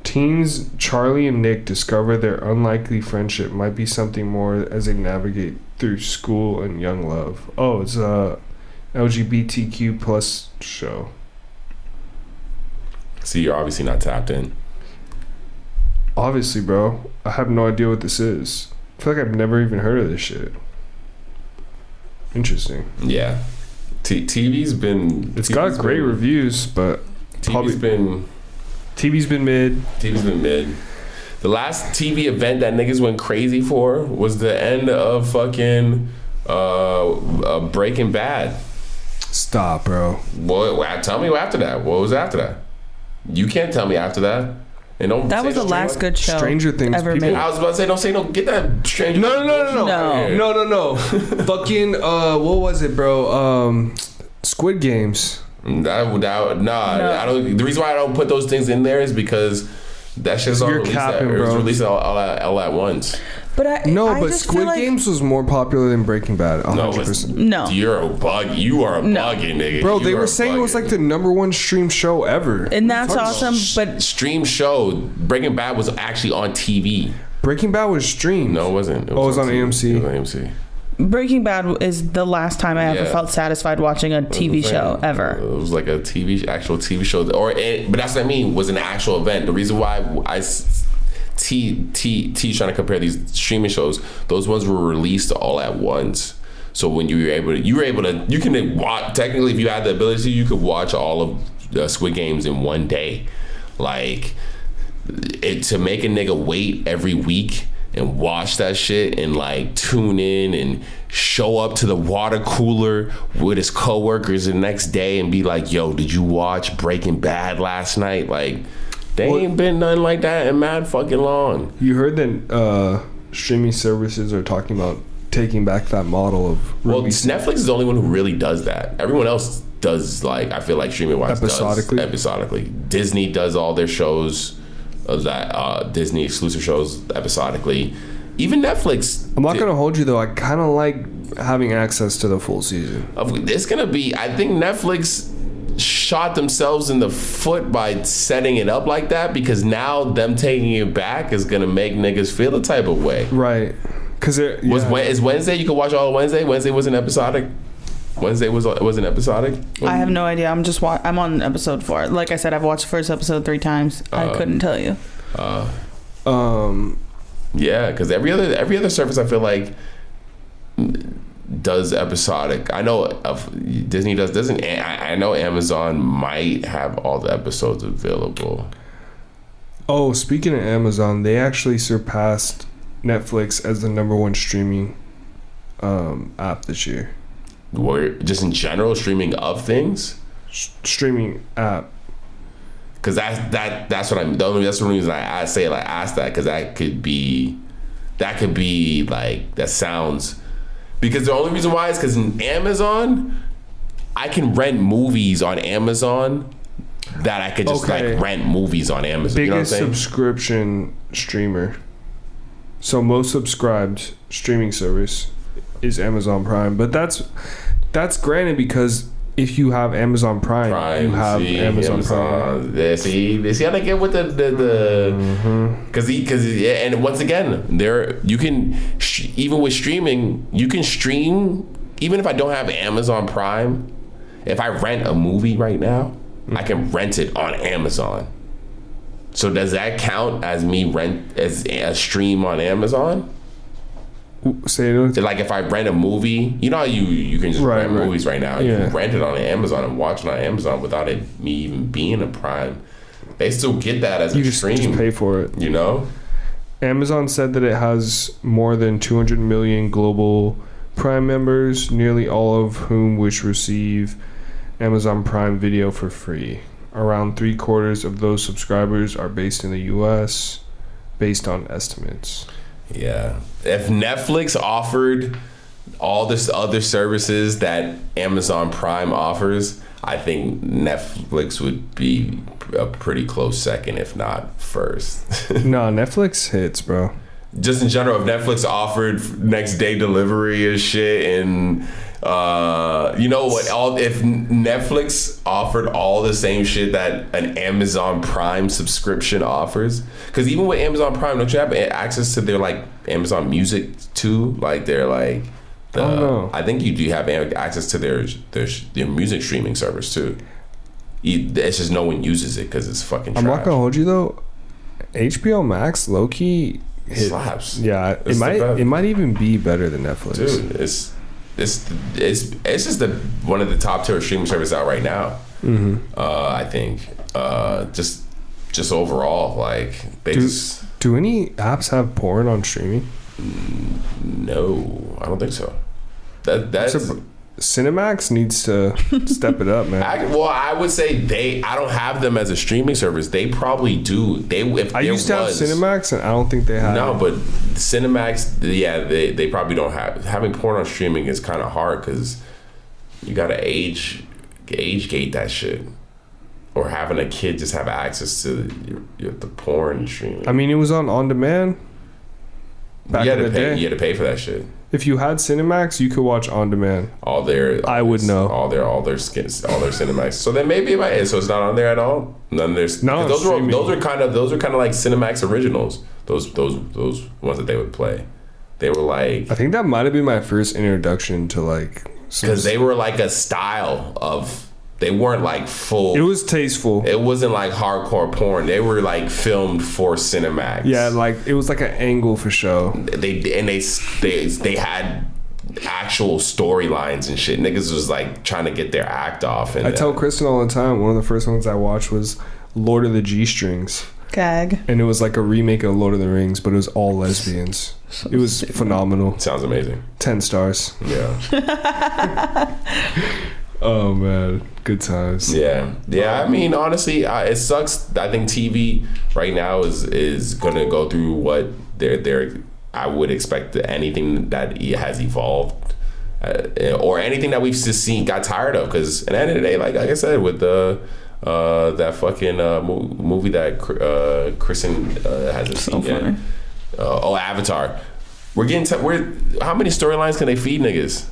Teens Charlie and Nick discover their unlikely friendship might be something more as they navigate through school and young love. Oh, it's a LGBTQ plus show. See, you're obviously not tapped in. Obviously, bro. I have no idea what this is. I feel like I've never even heard of this shit. Interesting. Yeah. TV's been... It's got great reviews, but... TV's been mid. The last TV event that niggas went crazy for was the end of fucking Breaking Bad. Stop, bro. What? Tell me after that. What was after that? You can't tell me after that. And don't. That was the last good show Stranger Things ever made. I was about to say, don't say no. Get that Stranger. No. Fucking what was it, bro? Squid Games. No. I don't. The reason why I don't put those things in there is because that shit's all released. It was released all at once. But Squid Games was more popular than Breaking Bad. 100%. No. You're a bug. You are a bugging, nigga. Bro, they were saying it was like the number one stream show ever. And that's awesome, but... Stream show. Breaking Bad was actually on TV. Breaking Bad was streamed. No, it wasn't. It was on AMC. It was on AMC. Breaking Bad is the last time I ever felt satisfied watching a TV show ever. It was like actual TV show. But that's what I mean, was an actual event. The reason why T's trying to compare these streaming shows, those ones were released all at once. So when you can watch, technically if you had the ability, you could watch all of the Squid Games in one day. Like, to make a nigga wait every week and watch that shit and like tune in and show up to the water cooler with his coworkers the next day and be like, yo, did you watch Breaking Bad last night? Like, ain't been nothing like that in mad fucking long. You heard that streaming services are talking about taking back that model of release. Well, Netflix is the only one who really does that. Everyone else does, like, I feel like streaming wise episodically. Disney does all their shows Disney exclusive shows episodically. Even Netflix. I'm not gonna hold you though. I kind of like having access to the full season. It's gonna be. I think Netflix shot themselves in the foot by setting it up like that, because now them taking it back is gonna make niggas feel a type of way. Right. Because is Wednesday. You can watch all Wednesday. Wednesday was an episodic. Wednesday was an episodic. I have no idea. I'm on episode 4. Like I said, I've watched the first episode 3 times. I couldn't tell you. Yeah, because every other service I feel like does episodic. I know Disney doesn't. I know Amazon might have all the episodes available. Oh, speaking of Amazon, they actually surpassed Netflix as the number 1 streaming app this year. Just in general, streaming of things? Streaming app. Because that's what that's the reason I ask that, because that could be like, that sounds, because the only reason why is because in Amazon, I can rent movies on Amazon that I could just like rent movies on Amazon. Biggest, you know what I'm saying? subscription streamer. So most subscribed streaming service is Amazon Prime, but that's granted because if you have Amazon Prime, you have Amazon Prime. See how they get with the because and once again, you can even with streaming, you can stream even if I don't have Amazon Prime. If I rent a movie right now, I can rent it on Amazon. So does that count as me as a stream on Amazon? Say it. Like if I rent a movie, you know how you can just rent movies right now. You can rent it on Amazon and watch it on Amazon without me even being a Prime. They still get that as a stream. You just pay for it. You know? Amazon said that it has more than 200 million global Prime members, nearly all of whom which receive Amazon Prime Video for free. Around 3/4 of those subscribers are based in the U.S., based on estimates. Yeah. If Netflix offered all this other services that Amazon Prime offers, I think Netflix would be a pretty close second, if not first. No, Netflix hits, bro. Just in general, if Netflix offered next day delivery and shit, and you know what? If Netflix offered all the same shit that an Amazon Prime subscription offers, because even with Amazon Prime, don't you have access to their like Amazon Music too? Like they're like. I think you do have access to their music streaming service too. It's just no one uses it because it's fucking trash. I'm not gonna hold you though. HBO Max low key slaps. Yeah, it might even be better than Netflix. Dude, it's just one of the top tier streaming services out right now. Mm-hmm. I think just overall like do any apps have porn on streaming? No, I don't think so. That's Cinemax needs to step it up, man. I would say I don't have them as a streaming service. They probably do. I used to have Cinemax, and I don't think they have. No, but Cinemax, yeah, they probably don't have. Having porn on streaming is kind of hard because you gotta age gate that shit. Or having a kid just have access to the porn streaming. I mean, it was on demand. Back in the day. You had to pay for that shit. If you had Cinemax, you could watch on demand. I would know all their Cinemax. So then maybe so it's not on there at all. Those are kind of like Cinemax originals. Those ones that they would play. They were like, I think that might have been my first introduction to like, because they were like a style of. They weren't like full. It was tasteful. It wasn't like hardcore porn. They were like filmed for Cinemax. Yeah, like it was like an angle for show. They had actual storylines and shit. Niggas was like trying to get their act off. And I tell Kristen all the time. One of the first ones I watched was Lord of the G-Strings. Gag. And it was like a remake of Lord of the Rings, but it was all lesbians. It was phenomenal. Sounds amazing. 10 stars. Yeah. Oh man, good times. Yeah. I mean, honestly, it sucks. I think TV right now is gonna go through what they're. I would expect anything that has evolved, or anything that we've just seen got tired of. Because at the end of the day, like I said, with that fucking movie that Kristen hasn't seen yet. Avatar. We're getting how many storylines can they feed niggas?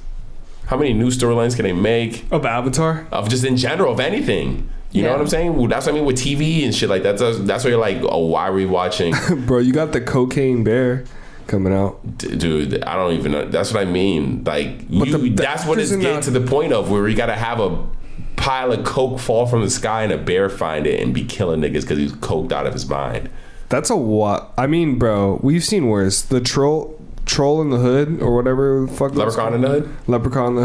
How many new storylines can they make? Of Avatar? Of just in general, of anything. You know what I'm saying? Well, that's what I mean with TV and shit like that. That's where you're like, oh, why are we watching? Bro, you got the Cocaine Bear coming out. Dude, I don't even know. That's what I mean. Like, that's what it's getting to the point of where you got to have a pile of coke fall from the sky and a bear find it and be killing niggas because he's coked out of his mind. That's a what? I mean, bro, we've seen worse. The Troll in the Hood or whatever the fuck. Leprechaun in the Hood. Leprechaun in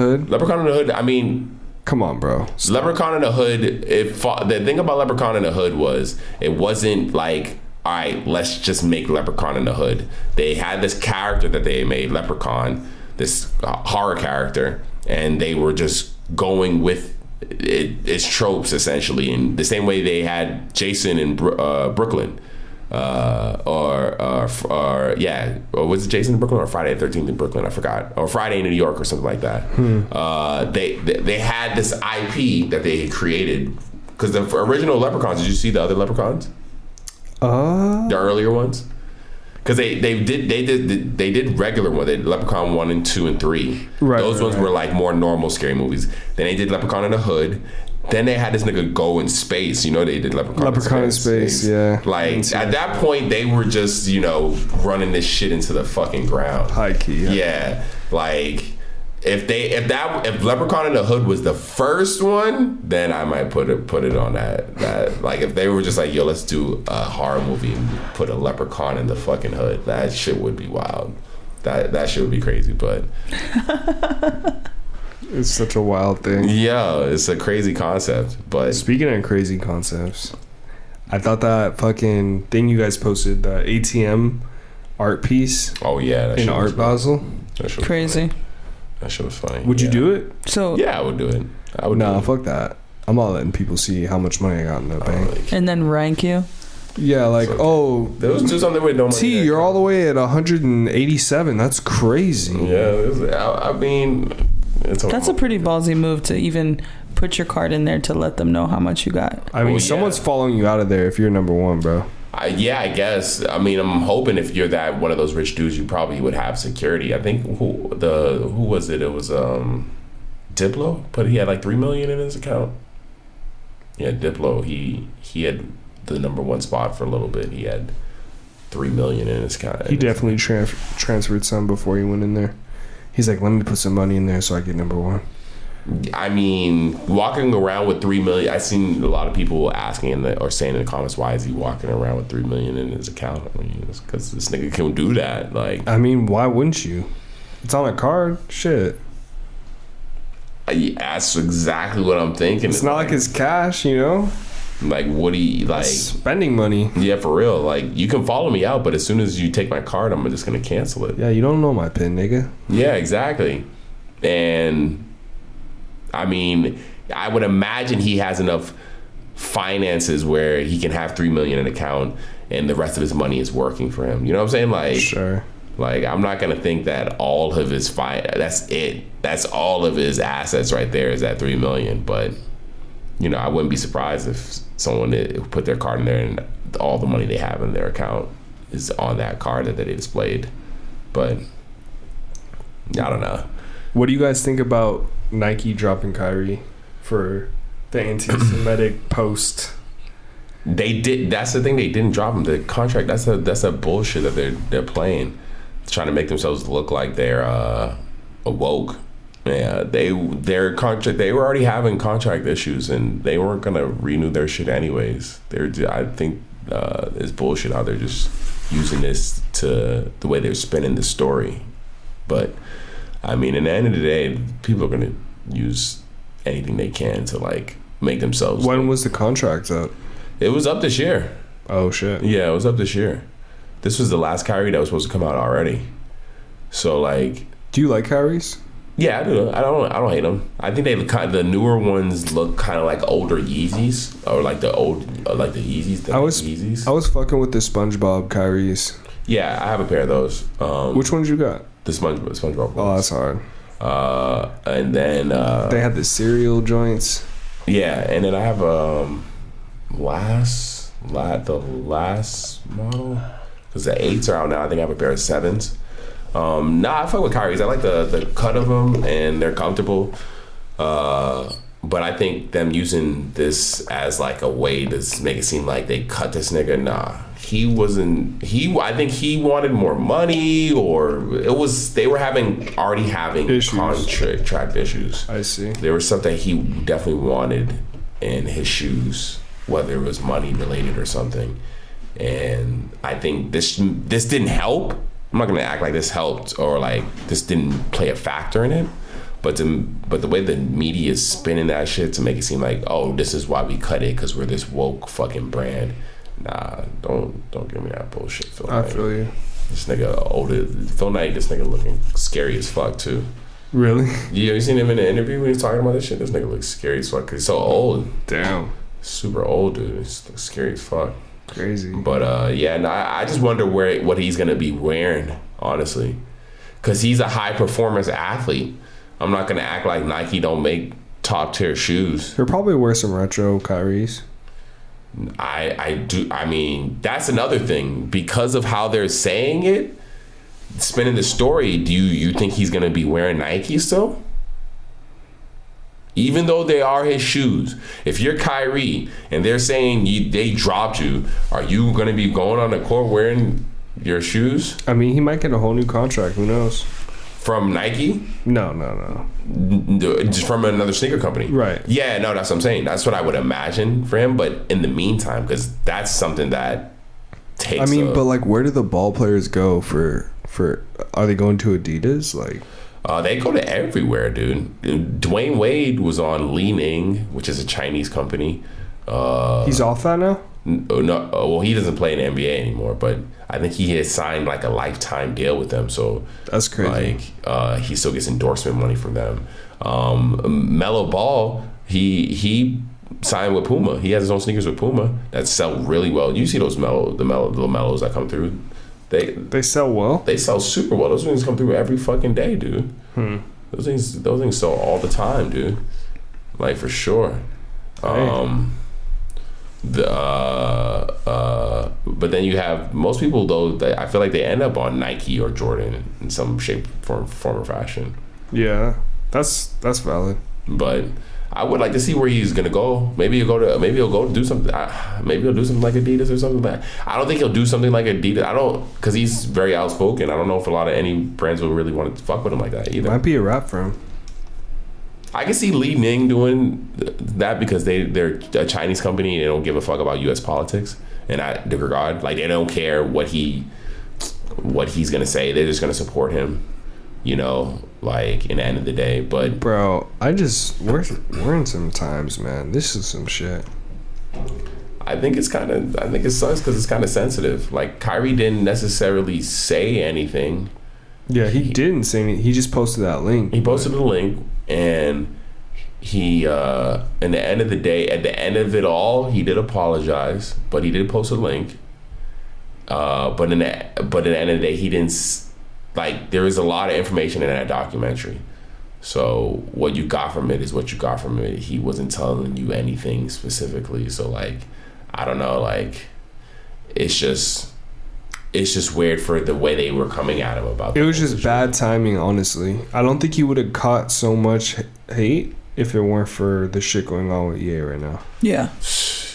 the Hood. I mean, come on, bro. Leprechaun in the Hood. The thing about Leprechaun in the Hood was it wasn't like, all right, let's just make Leprechaun in the Hood. They had this character that they made, Leprechaun, this horror character, and they were just going with its tropes essentially, in the same way they had Jason in Brooklyn. Or was it Jason in Brooklyn or Friday the 13th in Brooklyn? I forgot. Or Friday in New York or something like that. They had this IP that they had created because the original Leprechauns. Did you see the other Leprechauns? The earlier ones. Because they did regular one. They did Leprechaun 1 and 2 and 3. Right, those ones were like more normal scary movies. Then they did Leprechaun in the Hood. Then they had this nigga go in space. You know, they did Leprechaun in Space. Yeah. Like, at that point, they were just, running this shit into the fucking ground. High key. Yeah. Like, if Leprechaun in the Hood was the first one, then I might put it on that. Like, if they were just like, yo, let's do a horror movie and put a leprechaun in the fucking hood, that shit would be wild. That shit would be crazy, but... It's such a wild thing. Yeah, it's a crazy concept. But speaking of crazy concepts, I thought that fucking thing you guys posted, the ATM art piece. Oh yeah, in Art Basel. Crazy. That shit was funny. Would you do it? So yeah, I would do it. Nah, fuck that. I'm not letting people see how much money I got in the bank. And then rank you. Yeah, like, those just on their way. No money. T, you're all the way at 187. That's crazy. Yeah, I mean. That's a pretty ballsy move to even put your card in there to let them know how much you got. I mean, someone's following you out of there if you're number one, bro. I guess. I mean, I'm hoping if you're that one of those rich dudes, you probably would have security. I think who was it? It was Diplo, but he had like $3 million in his account. Yeah, Diplo. He had the number one spot for a little bit. He had $3 million in his account. He definitely transferred some before he went in there. He's like, let me put some money in there so I get number one. I mean, walking around with $3 million. I've seen a lot of people asking or saying in the comments, why is he walking around with $3 million in his account? I mean, it's because this nigga can do that. Like, I mean, why wouldn't you? It's on a card. Shit. That's exactly what I'm thinking. It's not like it's cash, you know. Like, what do you like? Spending money. Yeah, for real. Like, you can follow me out, but as soon as you take my card, I'm just gonna cancel it. Yeah, you don't know my PIN, nigga. Yeah, exactly. And I mean, I would imagine he has enough finances where he can have $3 million in an account, and the rest of his money is working for him. You know what I'm saying? Like, sure. Like, I'm not gonna think that all of his that's it. That's all of his assets right there is that $3 million. But you know, I wouldn't be surprised if someone put their card in there and all the money they have in their account is on that card that they displayed. But I don't know. What do you guys think about Nike dropping Kyrie for the anti-Semitic post? They did. That's the thing. They didn't drop him. The contract. That's a bullshit that they're playing, trying to make themselves look like they're woke. Yeah, their contract. They were already having contract issues, and they weren't gonna renew their shit anyways. I think it's bullshit how they're just using this to the way they're spinning the story. But I mean, in the end of the day, people are gonna use anything they can to like make themselves. When was the contract up? It was up this year. Oh shit. Yeah, it was up this year. This was the last Kyrie that was supposed to come out already. So like, do you like Kyrie's? Yeah, I do. I don't hate them. I think the newer ones look kind of like older Yeezys, or like the Yeezys. Yeezys. I was fucking with the SpongeBob Kyrie's. Yeah, I have a pair of those. Which ones you got? The SpongeBob ones. Oh, that's hard. And then they had the cereal joints. Yeah, and then I have the last model, because the 8s are out now. I think I have a pair of 7s. I fuck with Kyrie's. I like the cut of them, and they're comfortable. But I think them using this as like a way to make it seem like they cut this nigga. Nah, he wasn't. I think he wanted more money, or they were already having issues. Contract issues. I see. There was something he definitely wanted in his shoes, whether it was money related or something. And I think this didn't help. I'm not gonna act like this helped or like this didn't play a factor in it, but the way the media is spinning that shit to make it seem like, oh, this is why we cut it because we're this woke fucking brand. Nah, don't give me that bullshit, Phil Knight. I feel you. This nigga Phil Knight, this nigga looking scary as fuck too. Really? Yeah, you seen him in the interview when he's talking about this shit? This nigga looks scary as fuck. He's so old. Damn. Super old, dude. He's scary as fuck. Crazy. But I just wonder what he's gonna be wearing, honestly, because he's a high performance athlete. I'm not gonna act like Nike don't make top tier shoes. He'll probably wear some retro Kyrie's. I do. I mean, that's another thing, because of how they're saying it, spinning the story. Do you think he's gonna be wearing Nike still? Even though they are his shoes, if you're Kyrie and they're saying they dropped you, are you going to be going on the court wearing your shoes? I mean, he might get a whole new contract. Who knows? From Nike? No. Just from another sneaker company. Right. Yeah, no, that's what I'm saying. That's what I would imagine for him. But in the meantime, because that's something that takes. I mean, but like, where do the ball players go for? Are they going to Adidas? Like. They go to everywhere, dude. Dwayne Wade was on Li Ning, which is a Chinese company. He's off that now? No, well, he doesn't play in the NBA anymore, but I think he has signed like a lifetime deal with them. So that's crazy. Like, he still gets endorsement money from them. Melo Ball, he signed with Puma. He has his own sneakers with Puma that sell really well. You see those the little Melos that come through. They sell well. They sell super well. Those things come through every fucking day, dude. Those things sell all the time, dude. Like, for sure. But then you have most people, though, that I feel like they end up on Nike or Jordan in some shape, form or fashion. Yeah, that's valid. But I would like to see where he's gonna go. Maybe he'll go do something. Maybe he'll do something like Adidas or something like that. I don't think he'll do something like Adidas. Because he's very outspoken. I don't know if any brands will really want to fuck with him like that either. Might be a rap for him. I can see Li Ning doing that because they're a Chinese company and they don't give a fuck about U.S. politics in that regard. Like, they don't care what he's gonna say. They're just gonna support him. You know, like, in the end of the day. But bro, we're in some times, man. This is some shit. I think it sucks because it's kind of sensitive. Like, Kyrie didn't necessarily say anything. Yeah, he didn't say anything. He just posted that link. He posted the link, and he, in the end of the day, at the end of it all, he did apologize, but he did post a link. But at the end of the day, he didn't. Like, there is a lot of information in that documentary. So what you got from it is what you got from it. He wasn't telling you anything specifically. So, like, I don't know. Like, it's just weird for the way they were coming at him about it. It was just bad timing, honestly. I don't think he would have caught so much hate if it weren't for the shit going on with EA right now. Yeah.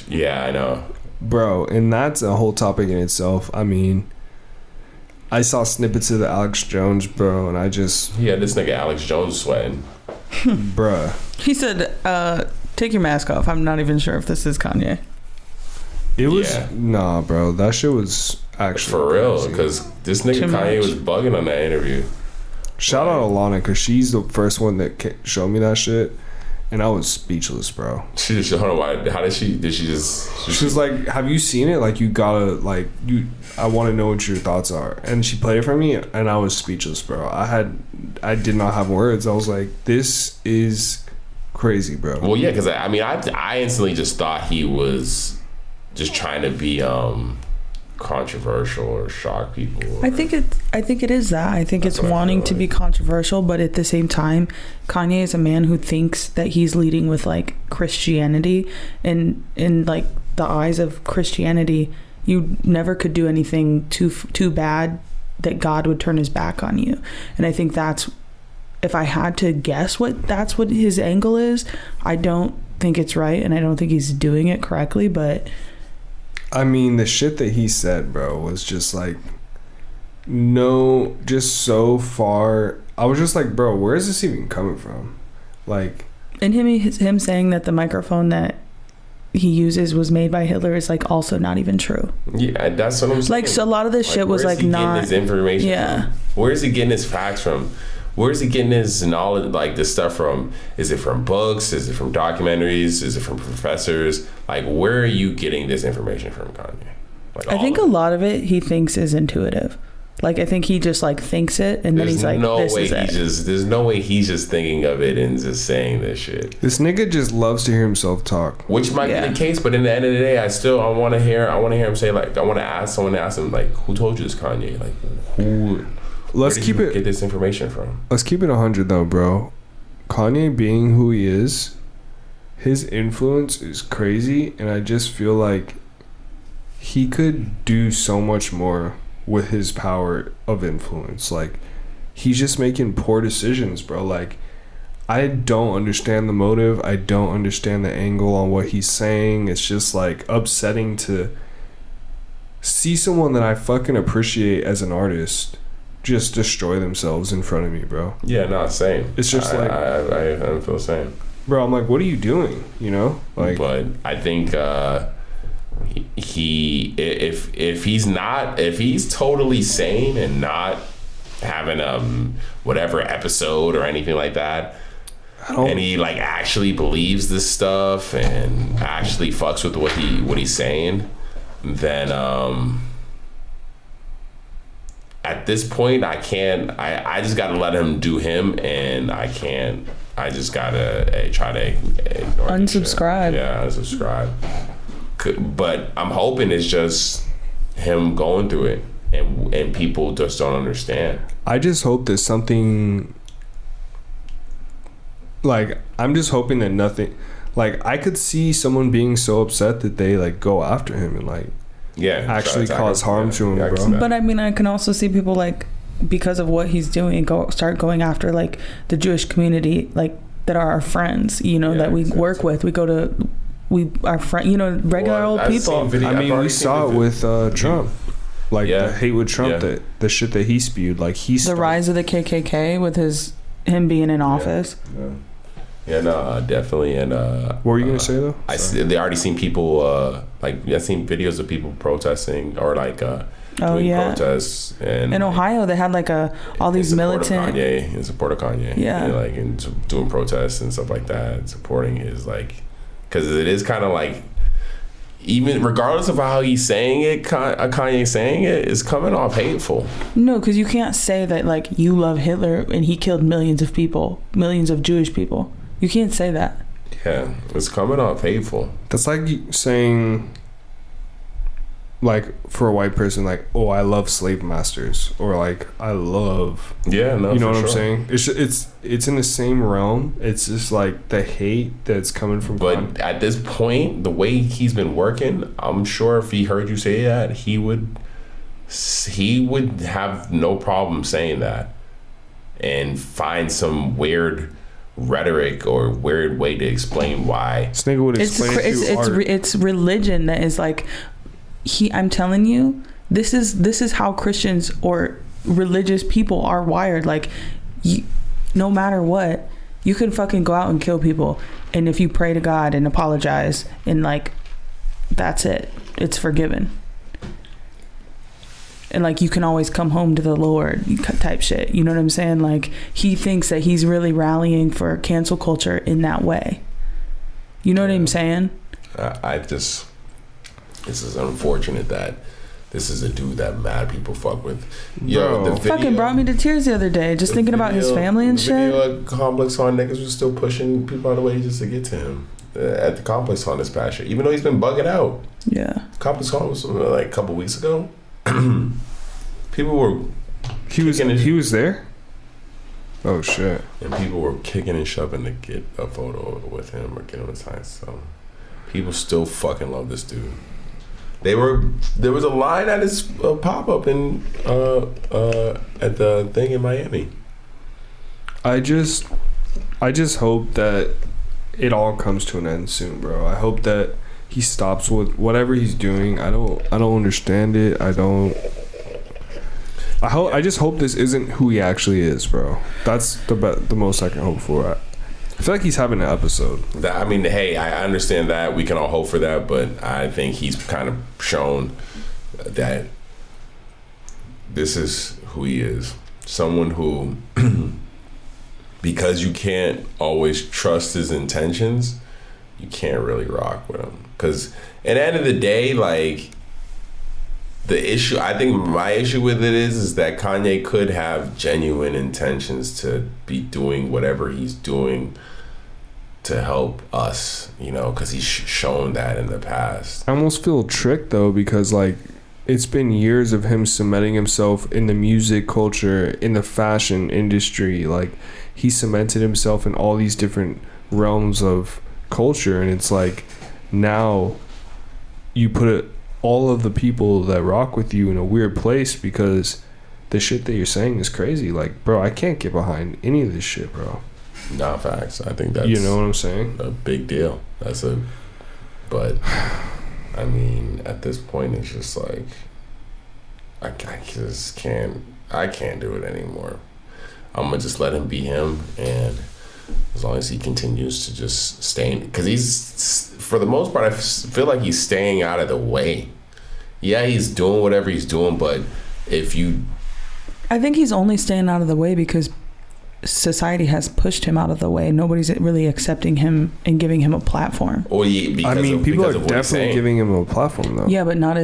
Yeah, I know. Bro, and that's a whole topic in itself. I mean, I saw snippets of the Alex Jones, bro, and I just... Yeah, this nigga Alex Jones sweating. Bruh. He said, take your mask off. I'm not even sure if this is Kanye. It was... Yeah. Nah, bro. That shit was actually for real, because this nigga Kanye was bugging on that interview. Shout out Alana, because she's the first one that showed me that shit. And I was speechless, bro. She just, hold on, why? How did she just... She was like, have you seen it? Like, you gotta, like, I want to know what your thoughts are. And she played it for me, and I was speechless, bro. I did not have words. I was like, this is crazy, bro. Well, yeah, because, I instantly just thought he was just trying to be controversial or shock people. I think it is that. I think it's wanting to be controversial, but at the same time, Kanye is a man who thinks that he's leading with, like, Christianity, and in, like, the eyes of Christianity, you never could do anything too bad that God would turn his back on you. And I think that's, if I had to guess that's what his angle is, I don't think it's right, and I don't think he's doing it correctly, but I mean, the shit that he said, bro, was just like, no, just so far. I was just like, bro, where is this even coming from? Like, and him saying that the microphone that he uses was made by Hitler is, like, also not even true. Yeah, that's what I'm saying. Like, so a lot of this shit was, like, not. His information. Yeah. From? Where is he getting his facts from? Where's he getting his knowledge, like, this stuff from? Is it from books? Is it from documentaries? Is it from professors? Like, where are you getting this information from, Kanye? Like, I think a lot of it he thinks is intuitive. Like, I think he just, like, thinks it, and then he's like, this is it. There's no way he's just thinking of it and just saying this shit. This nigga just loves to hear himself talk. Which might be the case, but in the end of the day, I want to hear him say, like, I want to ask him, like, who told you this, Kanye? Like, who... Where did you get this information from? Let's keep it 100 though, bro. Kanye being who he is, his influence is crazy, and I just feel like he could do so much more with his power of influence. Like, he's just making poor decisions, bro. Like, I don't understand the motive. I don't understand the angle on what he's saying. It's just, like, upsetting to see someone that I fucking appreciate as an artist just destroy themselves in front of me, bro. Yeah, no, same. It's just like I feel the same, bro. I'm like, what are you doing? You know, like. But I think if he's totally sane and not having whatever episode or anything like that, and he, like, actually believes this stuff and actually fucks with what he's saying, then at this point, I just gotta let him do him, and I just gotta try to unsubscribe. Yeah, unsubscribe. But I'm hoping it's just him going through it, and people just don't understand. I just hope there's something like, I'm just hoping that nothing, like, I could see someone being so upset that they like go after him and like actually cause harm to him, bro. But I mean, I can also see people like, because of what he's doing, start going after like the Jewish community, like that are our friends, you know, that we work with. We go to, our friend, you know, regular old people. I mean, we saw it with Trump, like the hate with Trump, that the shit that he spewed, like the rise of the KKK with him being in office. Yeah, no, definitely. And what were you gonna say though? They already seen people I've seen videos of people protesting or like doing protests. And in Ohio, they had like all these militant in support of Kanye. Yeah, like and doing protests and stuff like that, and supporting his like, because it is kind of like, even regardless of how he's saying it, Kanye saying it is coming off hateful. No, because you can't say that like you love Hitler and he killed millions of people, millions of Jewish people. You can't say that. Yeah, it's coming off hateful. That's like saying, like, for a white person, like, oh, I love slave masters, or like, I love. Yeah, no, you know what I'm saying? It's in the same realm. It's just like the hate that's coming from. But at this point, the way he's been working, I'm sure if he heard you say that, he would have no problem saying that, and find some weird rhetoric or weird way to explain why. This nigga would explain it's religion that is like, I'm telling you, this is how Christians or religious people are wired. Like, no matter what, you can fucking go out and kill people, and if you pray to God and apologize and like, that's it, it's forgiven. And like, you can always come home to the Lord type shit. You know what I'm saying? Like, he thinks that he's really rallying for cancel culture in that way. You know what I'm saying? This is unfortunate that this is a dude that mad people fuck with. Yo, the video fucking brought me to tears the other day, just thinking about his family and shit. The Complex on niggas was still pushing people out of the way just to get to him at the Complex on this past year, even though he's been bugging out. Yeah, Complex on was like a couple weeks ago. People were he was there. Oh shit! And people were kicking and shoving to get a photo with him or get on his side. So people still fucking love this dude. There was a line at his pop up in at the thing in Miami. I just hope that it all comes to an end soon, bro. I hope that he stops with whatever he's doing. I don't understand it. I just hope this isn't who he actually is, bro. That's the most I can hope for. I feel like he's having an episode. I mean, hey, I understand that. We can all hope for that, but I think he's kind of shown that this is who he is. Someone who, because you can't always trust his intentions, you can't really rock with him. Because at the end of the day, like, the issue, I think my issue with it is that Kanye could have genuine intentions to be doing whatever he's doing to help us, you know, because he's shown that in the past. I almost feel tricked though, because like, it's been years of him cementing himself in the music culture, in the fashion industry. Like, he cemented himself in all these different realms of culture, and it's like, now you put all of the people that rock with you in a weird place because the shit that you're saying is crazy. Like, bro, I can't get behind any of this shit, bro. Nah, facts. I think that's, you know what I'm saying, a big deal. But I mean, at this point, it's just like, I just can't do it anymore. I'm gonna just let him be him, and as long as he continues to just stay, because he's, for the most part, I feel like he's staying out of the way. Yeah, he's doing whatever he's doing, but I think he's only staying out of the way because society has pushed him out of the way. Nobody's really accepting him and giving him a platform. Well, yeah, people are definitely giving him a platform though. Yeah, but not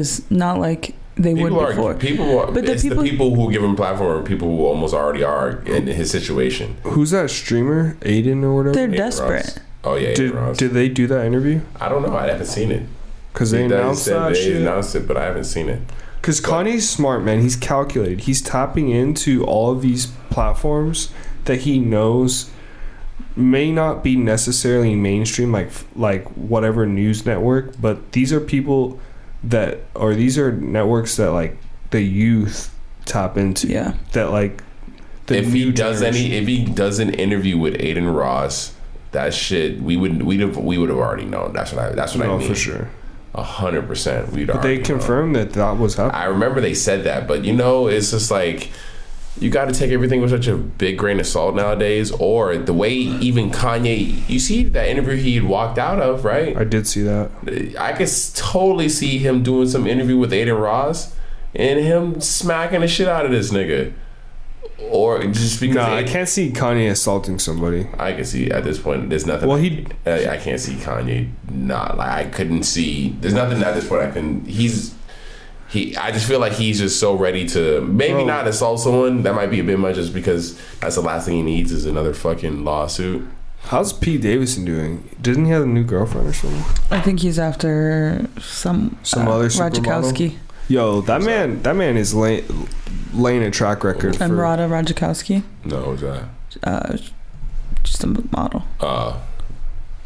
like they would before. The people who give him a platform are people who almost already are in his situation. Who's that streamer? Aiden or whatever? They're desperate. Oh yeah. Did they do that interview? I don't know. I haven't seen it. Because they announced that shit. They announced it, but I haven't seen it. Because Kanye's smart, man. He's calculated. He's tapping into all of these platforms that he knows may not be necessarily mainstream, like whatever news network, but these are people these are networks that like the youth tap into. Yeah. That like if he does an interview with Aiden Ross, that shit we'd have already known. That's what I mean. For sure. 100%. But they confirmed that was happening. I remember they said that, but it's just like you got to take everything with such a big grain of salt nowadays. Or the way even Kanye, you see that interview he had walked out of, right? I did see that. I could totally see him doing some interview with Aiden Ross and him smacking the shit out of this nigga. Or just because I can't see Kanye assaulting somebody. I can see at this point there's nothing. Well, I can't see Kanye not like I couldn't see. There's nothing at this point I can. I just feel like he's just so ready to maybe not assault someone. That might be a bit much, just because that's the last thing he needs is another fucking lawsuit. How's Pete Davidson doing? Didn't he have a new girlfriend or something? I think he's after some other Radzikowski. Yo, that man is laying a track record. Emrata Radzikowski. No, who's that? Just a model.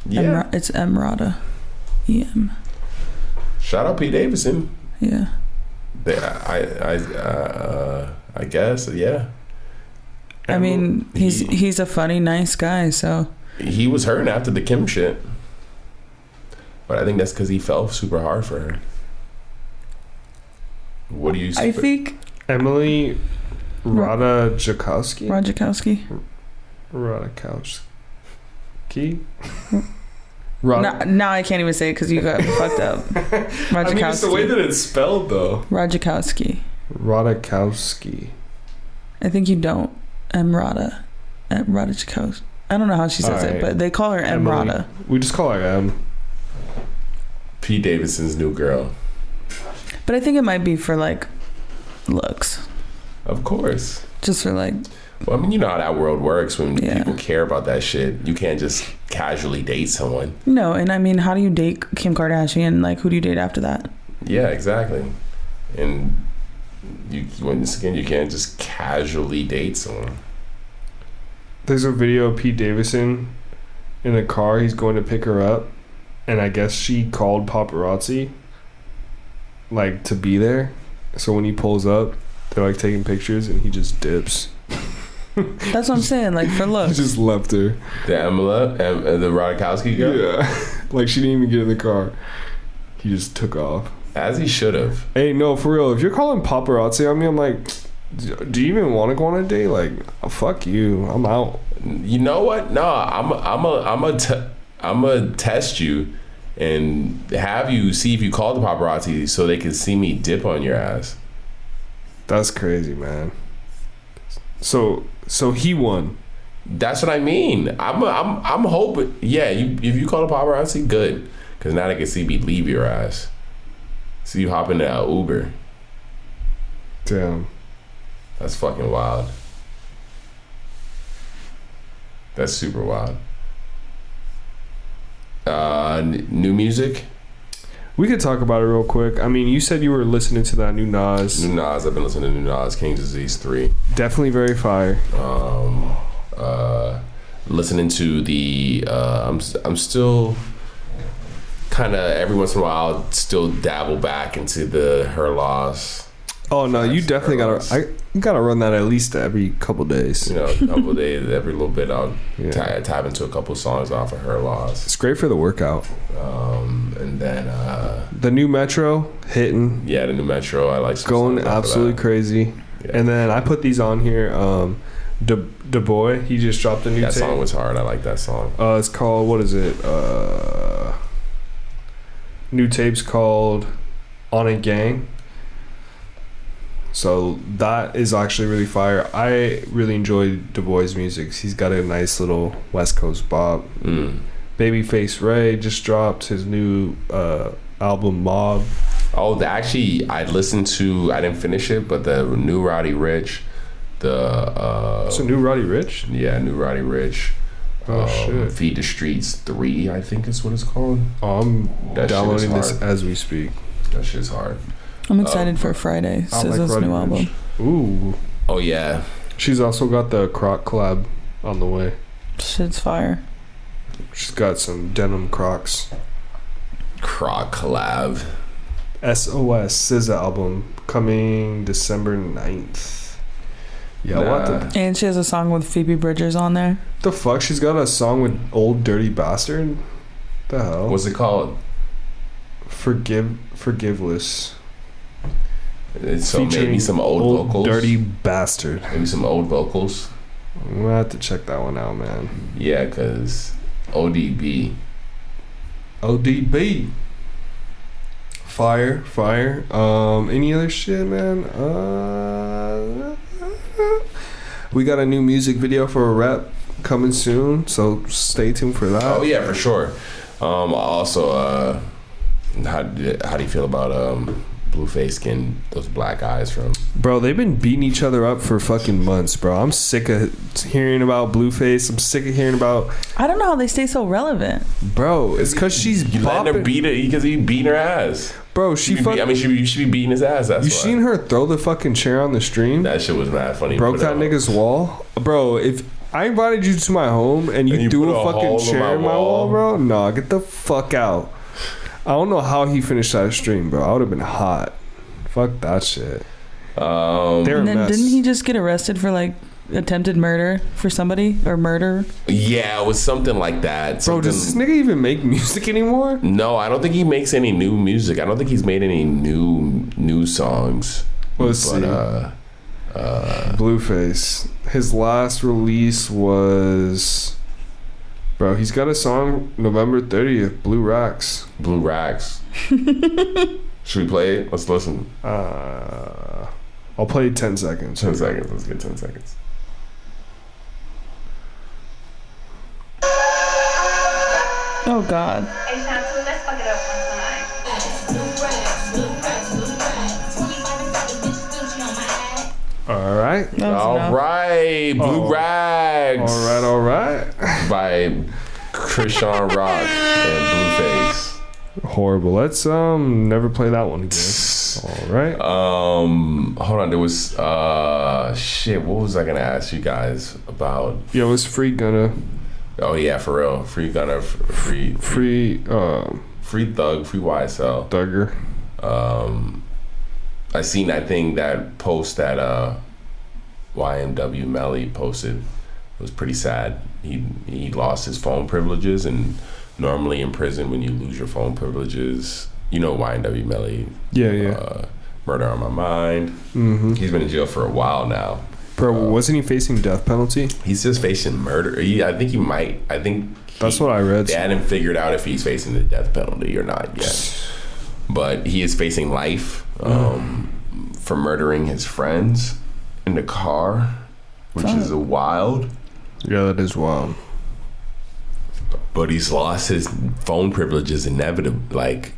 Yeah. It's Emrata. EM. Shout out Pete Davidson. Yeah. I guess, yeah. I mean, he's a funny, nice guy, so. He was hurting after the Kim shit. But I think that's because he fell super hard for her. What do you I think Emily Ratajkowski. Now I can't even say it because you got fucked up. Radzikowski. I mean, it's the way that it's spelled, though. Radzikowski. I think you don't. Emrata. Radzikowski. I don't know how she says it, but they call her Emrata. We just call her M. Pete Davidson's new girl. But I think it might be for like looks. Of course. Just for like. Well, I mean, you know how that world works when people care about that shit. You can't just casually date someone. No, and I mean, how do you date Kim Kardashian? Like, who do you date after that? Yeah, exactly. And once again, you can't just casually date someone. There's a video of Pete Davidson in a car. He's going to pick her up, and I guess she called paparazzi, like, to be there. So when he pulls up, they're like taking pictures, and he just dips. That's what I'm saying, like, for looks. He just left her. The Rodakowski girl? Yeah. Like, she didn't even get in the car. He just took off. As he should have. Hey, no, for real. If you're calling paparazzi on me, I'm like, do you even want to go on a date? Like, oh, fuck you. I'm out. You know what? No, I'm a test you and have you see if you call the paparazzi so they can see me dip on your ass. That's crazy, man. So he won. That's what I mean. I'm hoping. Yeah, if you call the paparazzi, good, because now they can see me leave your ass. See you hop into an Uber. Damn. That's fucking wild. That's super wild. New music? We could talk about it real quick. I mean, you said you were listening to that new Nas. I've been listening to new Nas, King's Disease 3. Definitely very fire. Listening to the... I'm still kind of, every once in a while, still dabble back into the Her Loss. Oh, no, you definitely gotta run that at least every couple days. You know, a couple days, every little bit, I'll tap into a couple songs off of Her Loss. It's great for the workout. And then the new Metro hitting. Yeah, the new Metro. I like going absolutely crazy. Yeah. And then I put these on here. Da Boy, he just dropped a new tape. That song was hard. I like that song. It's called, what is it? New tape's called On a Gang. So that is actually really fire. I really enjoy Du Bois' music. He's got a nice little West Coast bop. Babyface Ray just dropped his new album Mob. Oh, actually, I listened to. I didn't finish it, but the new Roddy Ricch. So new Roddy Ricch? Yeah, new Roddy Ricch. Oh shit! Feed the Streets 3, I think is what it's called. I'm downloading this as we speak. That shit's hard. I'm excited for Friday. SZA's new album. Ooh. Oh yeah. She's also got the Croc collab on the way. Shit's fire. She's got some denim Crocs. Croc collab. SOS SZA album coming December 9th. Yeah, what the... And she has a song with Phoebe Bridgers on there. The fuck? She's got a song with Old Dirty Bastard? The hell? What's it called? Forgiveless. So maybe some old vocals. Dirty Bastard. Maybe some old vocals. I'm gonna have to check that one out, man. Yeah, because ODB. Fire. Any other shit, man? We got a new music video for a rep coming soon, so stay tuned for that. Oh yeah, for sure. Also, how do you feel about Blueface getting those black eyes from? Bro, they've been beating each other up for fucking months, bro. I'm sick of hearing about Blueface. I'm sick of hearing about... I don't know how they stay so relevant. Bro, it's because she's letting her beat it because he beating her ass. Bro, she should be beating his ass. That's you why. Seen her throw the fucking chair on the stream? That shit was mad funny. Broke that nigga's wall. Bro, if I invited you to my home and you threw a fucking chair in my wall, bro, nah, get the fuck out. I don't know how he finished that stream, bro. I would have been hot. Fuck that shit. And then didn't he just get arrested for like attempted murder for somebody or murder? Yeah, it was something like that. Bro, does this nigga even make music anymore? No, I don't think he makes any new music. I don't think he's made any new songs. Let's see. Blueface. His last release was... Bro, he's got a song November 30th, Blue Racks. Blue Racks. Should we play it? Let's listen. I'll play 10 seconds. 10 seconds. Let's get 10 seconds. Oh, God. Hey, Chantu, let's fuck it up one time. All right. All right. Blue Rags. All right. By Krishan Rock and Blueface. Horrible. Let's never play that one again. All right. Hold on. There was shit. What was I gonna ask you guys about? Yo, it's Free Gunna. Oh yeah, for real. Free Gunna. Free Thug. Free YSL. Thugger. I seen that thing, that post that YMW Melly posted. It was pretty sad. He lost his phone privileges, and normally in prison when you lose your phone privileges, you know, YNW Melly. Yeah. Murder on My Mind. Mm-hmm. He's been in jail for a while now. Bro, wasn't he facing death penalty? He's just facing murder. I think that's what I read. They hadn't figured out if he's facing the death penalty or not yet. But he is facing life for murdering his friends in the car, which is wild. Yeah, that is wild. But he's lost his phone privileges inevitably,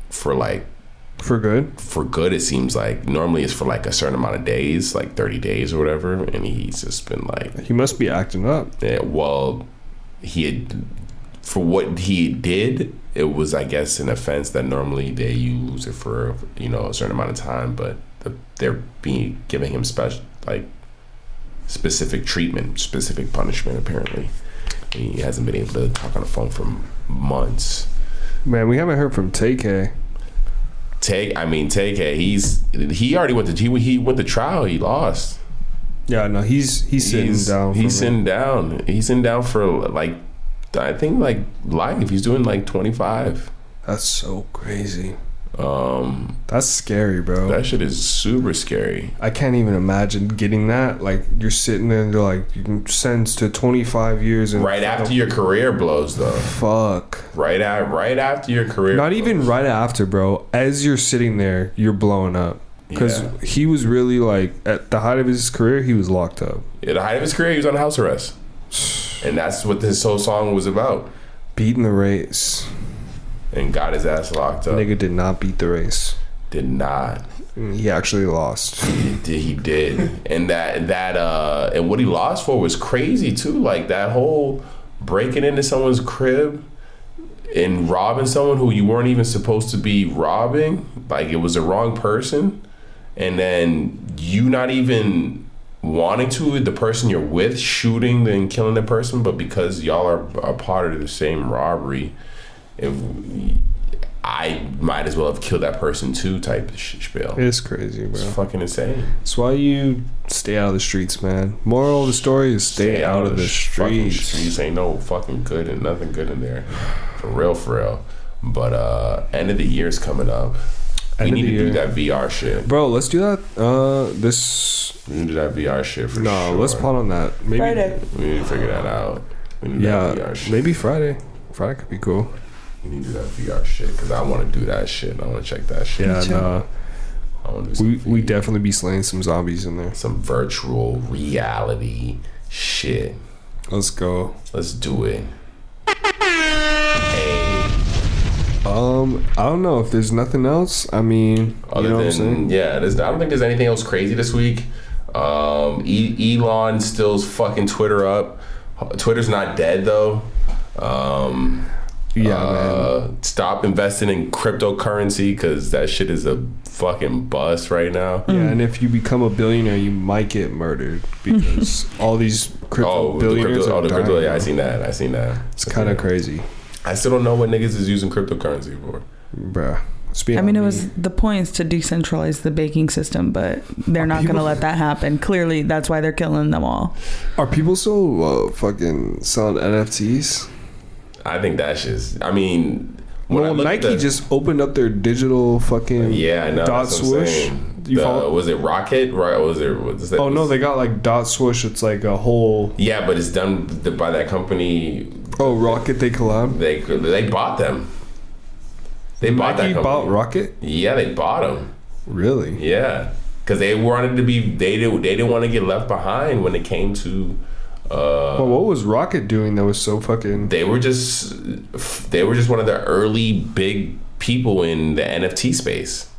for good. It seems like normally it's for like a certain amount of days, like 30 days or whatever, and he's just been like, he must be acting up. Yeah, well, for what he did, it was, I guess, an offense that normally you lose it for, a certain amount of time, but they're giving him specific treatment, specific punishment. Apparently, he hasn't been able to talk on the phone for months. Man, we haven't heard from TK. TK, he already went to trial. He lost. Yeah, no, he's sitting down. He's sitting down. He's sitting down for I think life. He's doing 25. That's so crazy. That's scary, bro. That shit is super scary. I can't even imagine getting that. You're sitting there and they're like, you can sentence to 25 years. And right after your career blows, though. Fuck. Right after your career. Not blows. Even right after, bro. As you're sitting there, you're blowing up. Because he was really at the height of his career, he was locked up. At the height of his career, he was on house arrest. And that's what this whole song was about. Beating the race. And got his ass locked up. Nigga did not beat the race. Did not. He actually lost. He did. And and what he lost for was crazy too. That whole breaking into someone's crib and robbing someone who you weren't even supposed to be robbing. It was the wrong person. And then you not even wanting to, the person you're with shooting and killing the person, but because y'all are a part of the same robbery, I might as well have killed that person too type of spiel. It's crazy, bro. It's fucking insane. That's why you stay out of the streets, man. Moral of the story is stay out of the streets. Ain't no fucking good and nothing good in there. For real. But end of the year's coming up. We need to do that VR shit. Bro, let's do that. We need to do that VR shit for sure. No, let's plan on that. Maybe Friday. We need to figure that out. We need that VR shit. Maybe Friday. Friday could be cool. We need to do that VR shit because I want to do that shit. I want to check that shit. Yeah, no. I want to do some we definitely be slaying some zombies in there. Some virtual reality shit. Let's go. Let's do it. Hey. I don't know if there's nothing else. I mean, other than I don't think there's anything else crazy this week. Elon still's fucking Twitter up. Twitter's not dead though. Man. Stop investing in cryptocurrency because that shit is a fucking bust right now. Yeah, and if you become a billionaire, you might get murdered because all these billionaires are dying. Crypto, yeah, I seen that. It's kind of crazy. I still don't know what niggas is using cryptocurrency for. Bruh. It was the point is to decentralize the banking system, but they're not going to let that happen. Clearly, that's why they're killing them all. Are people still fucking selling NFTs? I think that's just. I mean, Nike just opened up their digital fucking I know, dot swoosh. Was it Rocket? Right? No, they got like dot swoosh. It's like a whole. Yeah, but it's done by that company. Oh, Rocket! They collab. They bought them. They bought that company. Nike bought Rocket. Yeah, they bought them. Really? Yeah, because they wanted to be. They didn't want to get left behind when it came to. Well, what was Rocket doing that was so fucking? They were just one of the early big people in the NFT space.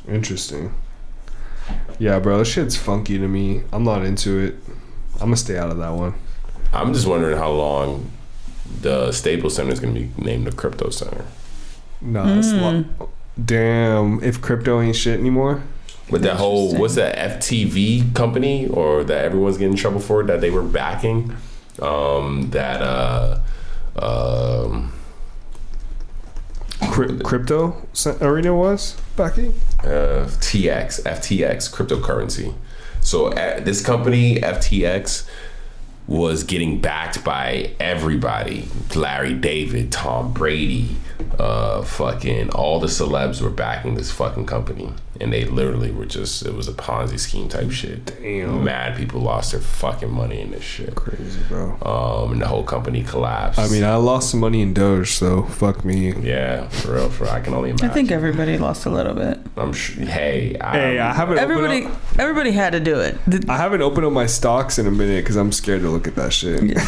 Interesting. Yeah, bro, this shit's funky to me. I'm not into it. I'm gonna stay out of that one. I'm just wondering how long the Staples Center is gonna be named the Crypto Center. No, that's damn. If crypto ain't shit anymore. With that whole, what's that FTV company or that everyone's getting in trouble for that they were backing, crypto arena was backing FTX cryptocurrency. So this company FTX was getting backed by everybody. Larry David, Tom Brady, fucking all the celebs were backing this fucking company. And they literally were just, it was a Ponzi scheme type shit. Damn. Mad people lost their fucking money in this shit. Crazy, bro. And the whole company collapsed. I mean, I lost some money in Doge, so fuck me. Yeah, for real. I can only imagine. I think everybody lost a little bit. I'm sure. I haven't. Everybody had to do it. I haven't opened up my stocks in a minute because I'm scared to look at that shit. Yeah.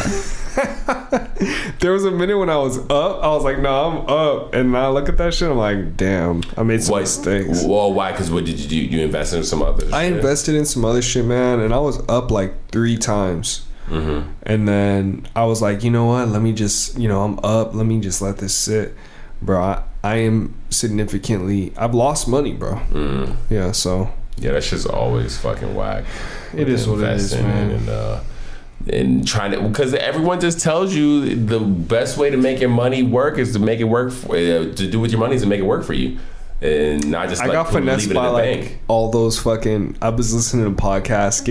There was a minute when I was up. I was like, no, I'm up. And now I look at that shit. I'm like, damn, I made some mistakes. Well, why? Because what did you do? You invested in some other shit? I invested in some other shit, man. And I was up like 3 times. Mm-hmm. And then I was like, you know what? Let me just, I'm up. Let me just let this sit. Bro, I am significantly, I've lost money, bro. Mm. Yeah, so. Yeah, that shit's always fucking whack. It is what it is, man. And trying to, because everyone just tells you the best way to make your money work is to make it work to do with your money is to make it work for you, and not just. I got finessed by like all those fucking. I was listening to podcasts,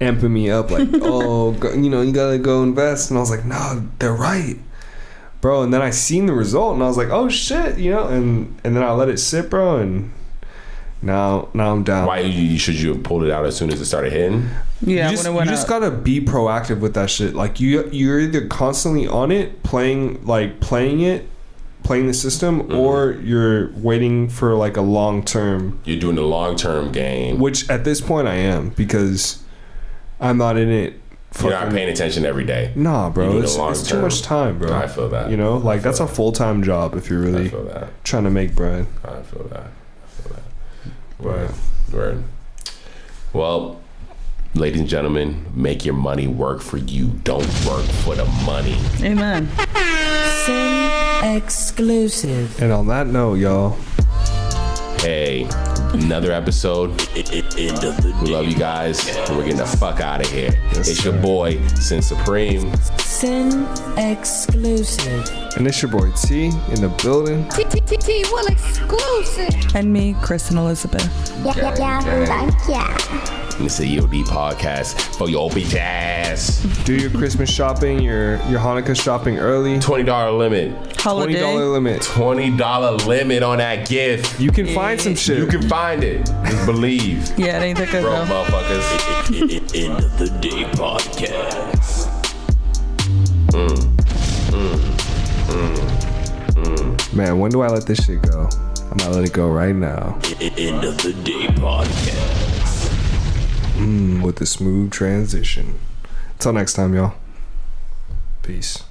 amping me up like, oh, you gotta go invest, and I was like, no, they're right, bro. And then I seen the result, and I was like, oh shit, and then I let it sit, bro, and. Now I'm down. Why should you have pulled it out as soon as it started hitting? Yeah, you just gotta be proactive with that shit. Like you're either constantly on it, playing the system, mm-hmm. or you're waiting for like a long term. You're doing the long term game, which at this point I am because I'm not in it. You're not paying attention every day. Nah, bro, it's too much time, bro. I feel that. That's a full time job if you're really trying to make bread. I feel that. Word. Well, ladies and gentlemen, make your money work for you. Don't work for the money. Amen. Sin exclusive. And on that note, y'all. Hey, another episode. We love you guys, and we're getting the fuck out of here. It's your boy, Sin Supreme. Sin exclusive. And it's your boy T in the building. T will exclusive. And me, Kristen Elizabeth. And it's the EOD podcast for your bitch ass. Do your Christmas shopping, your Hanukkah shopping early. $20 limit. Holiday. $20 limit. $20 limit on that gift. You can find some shit. You can find it. Just believe. Yeah, it ain't that good Bro, though. motherfuckers. End of the day podcast. Man, when do I let this shit go? I'm gonna let it go right now. End of the day podcast. With the smooth transition. Until next time, y'all. Peace.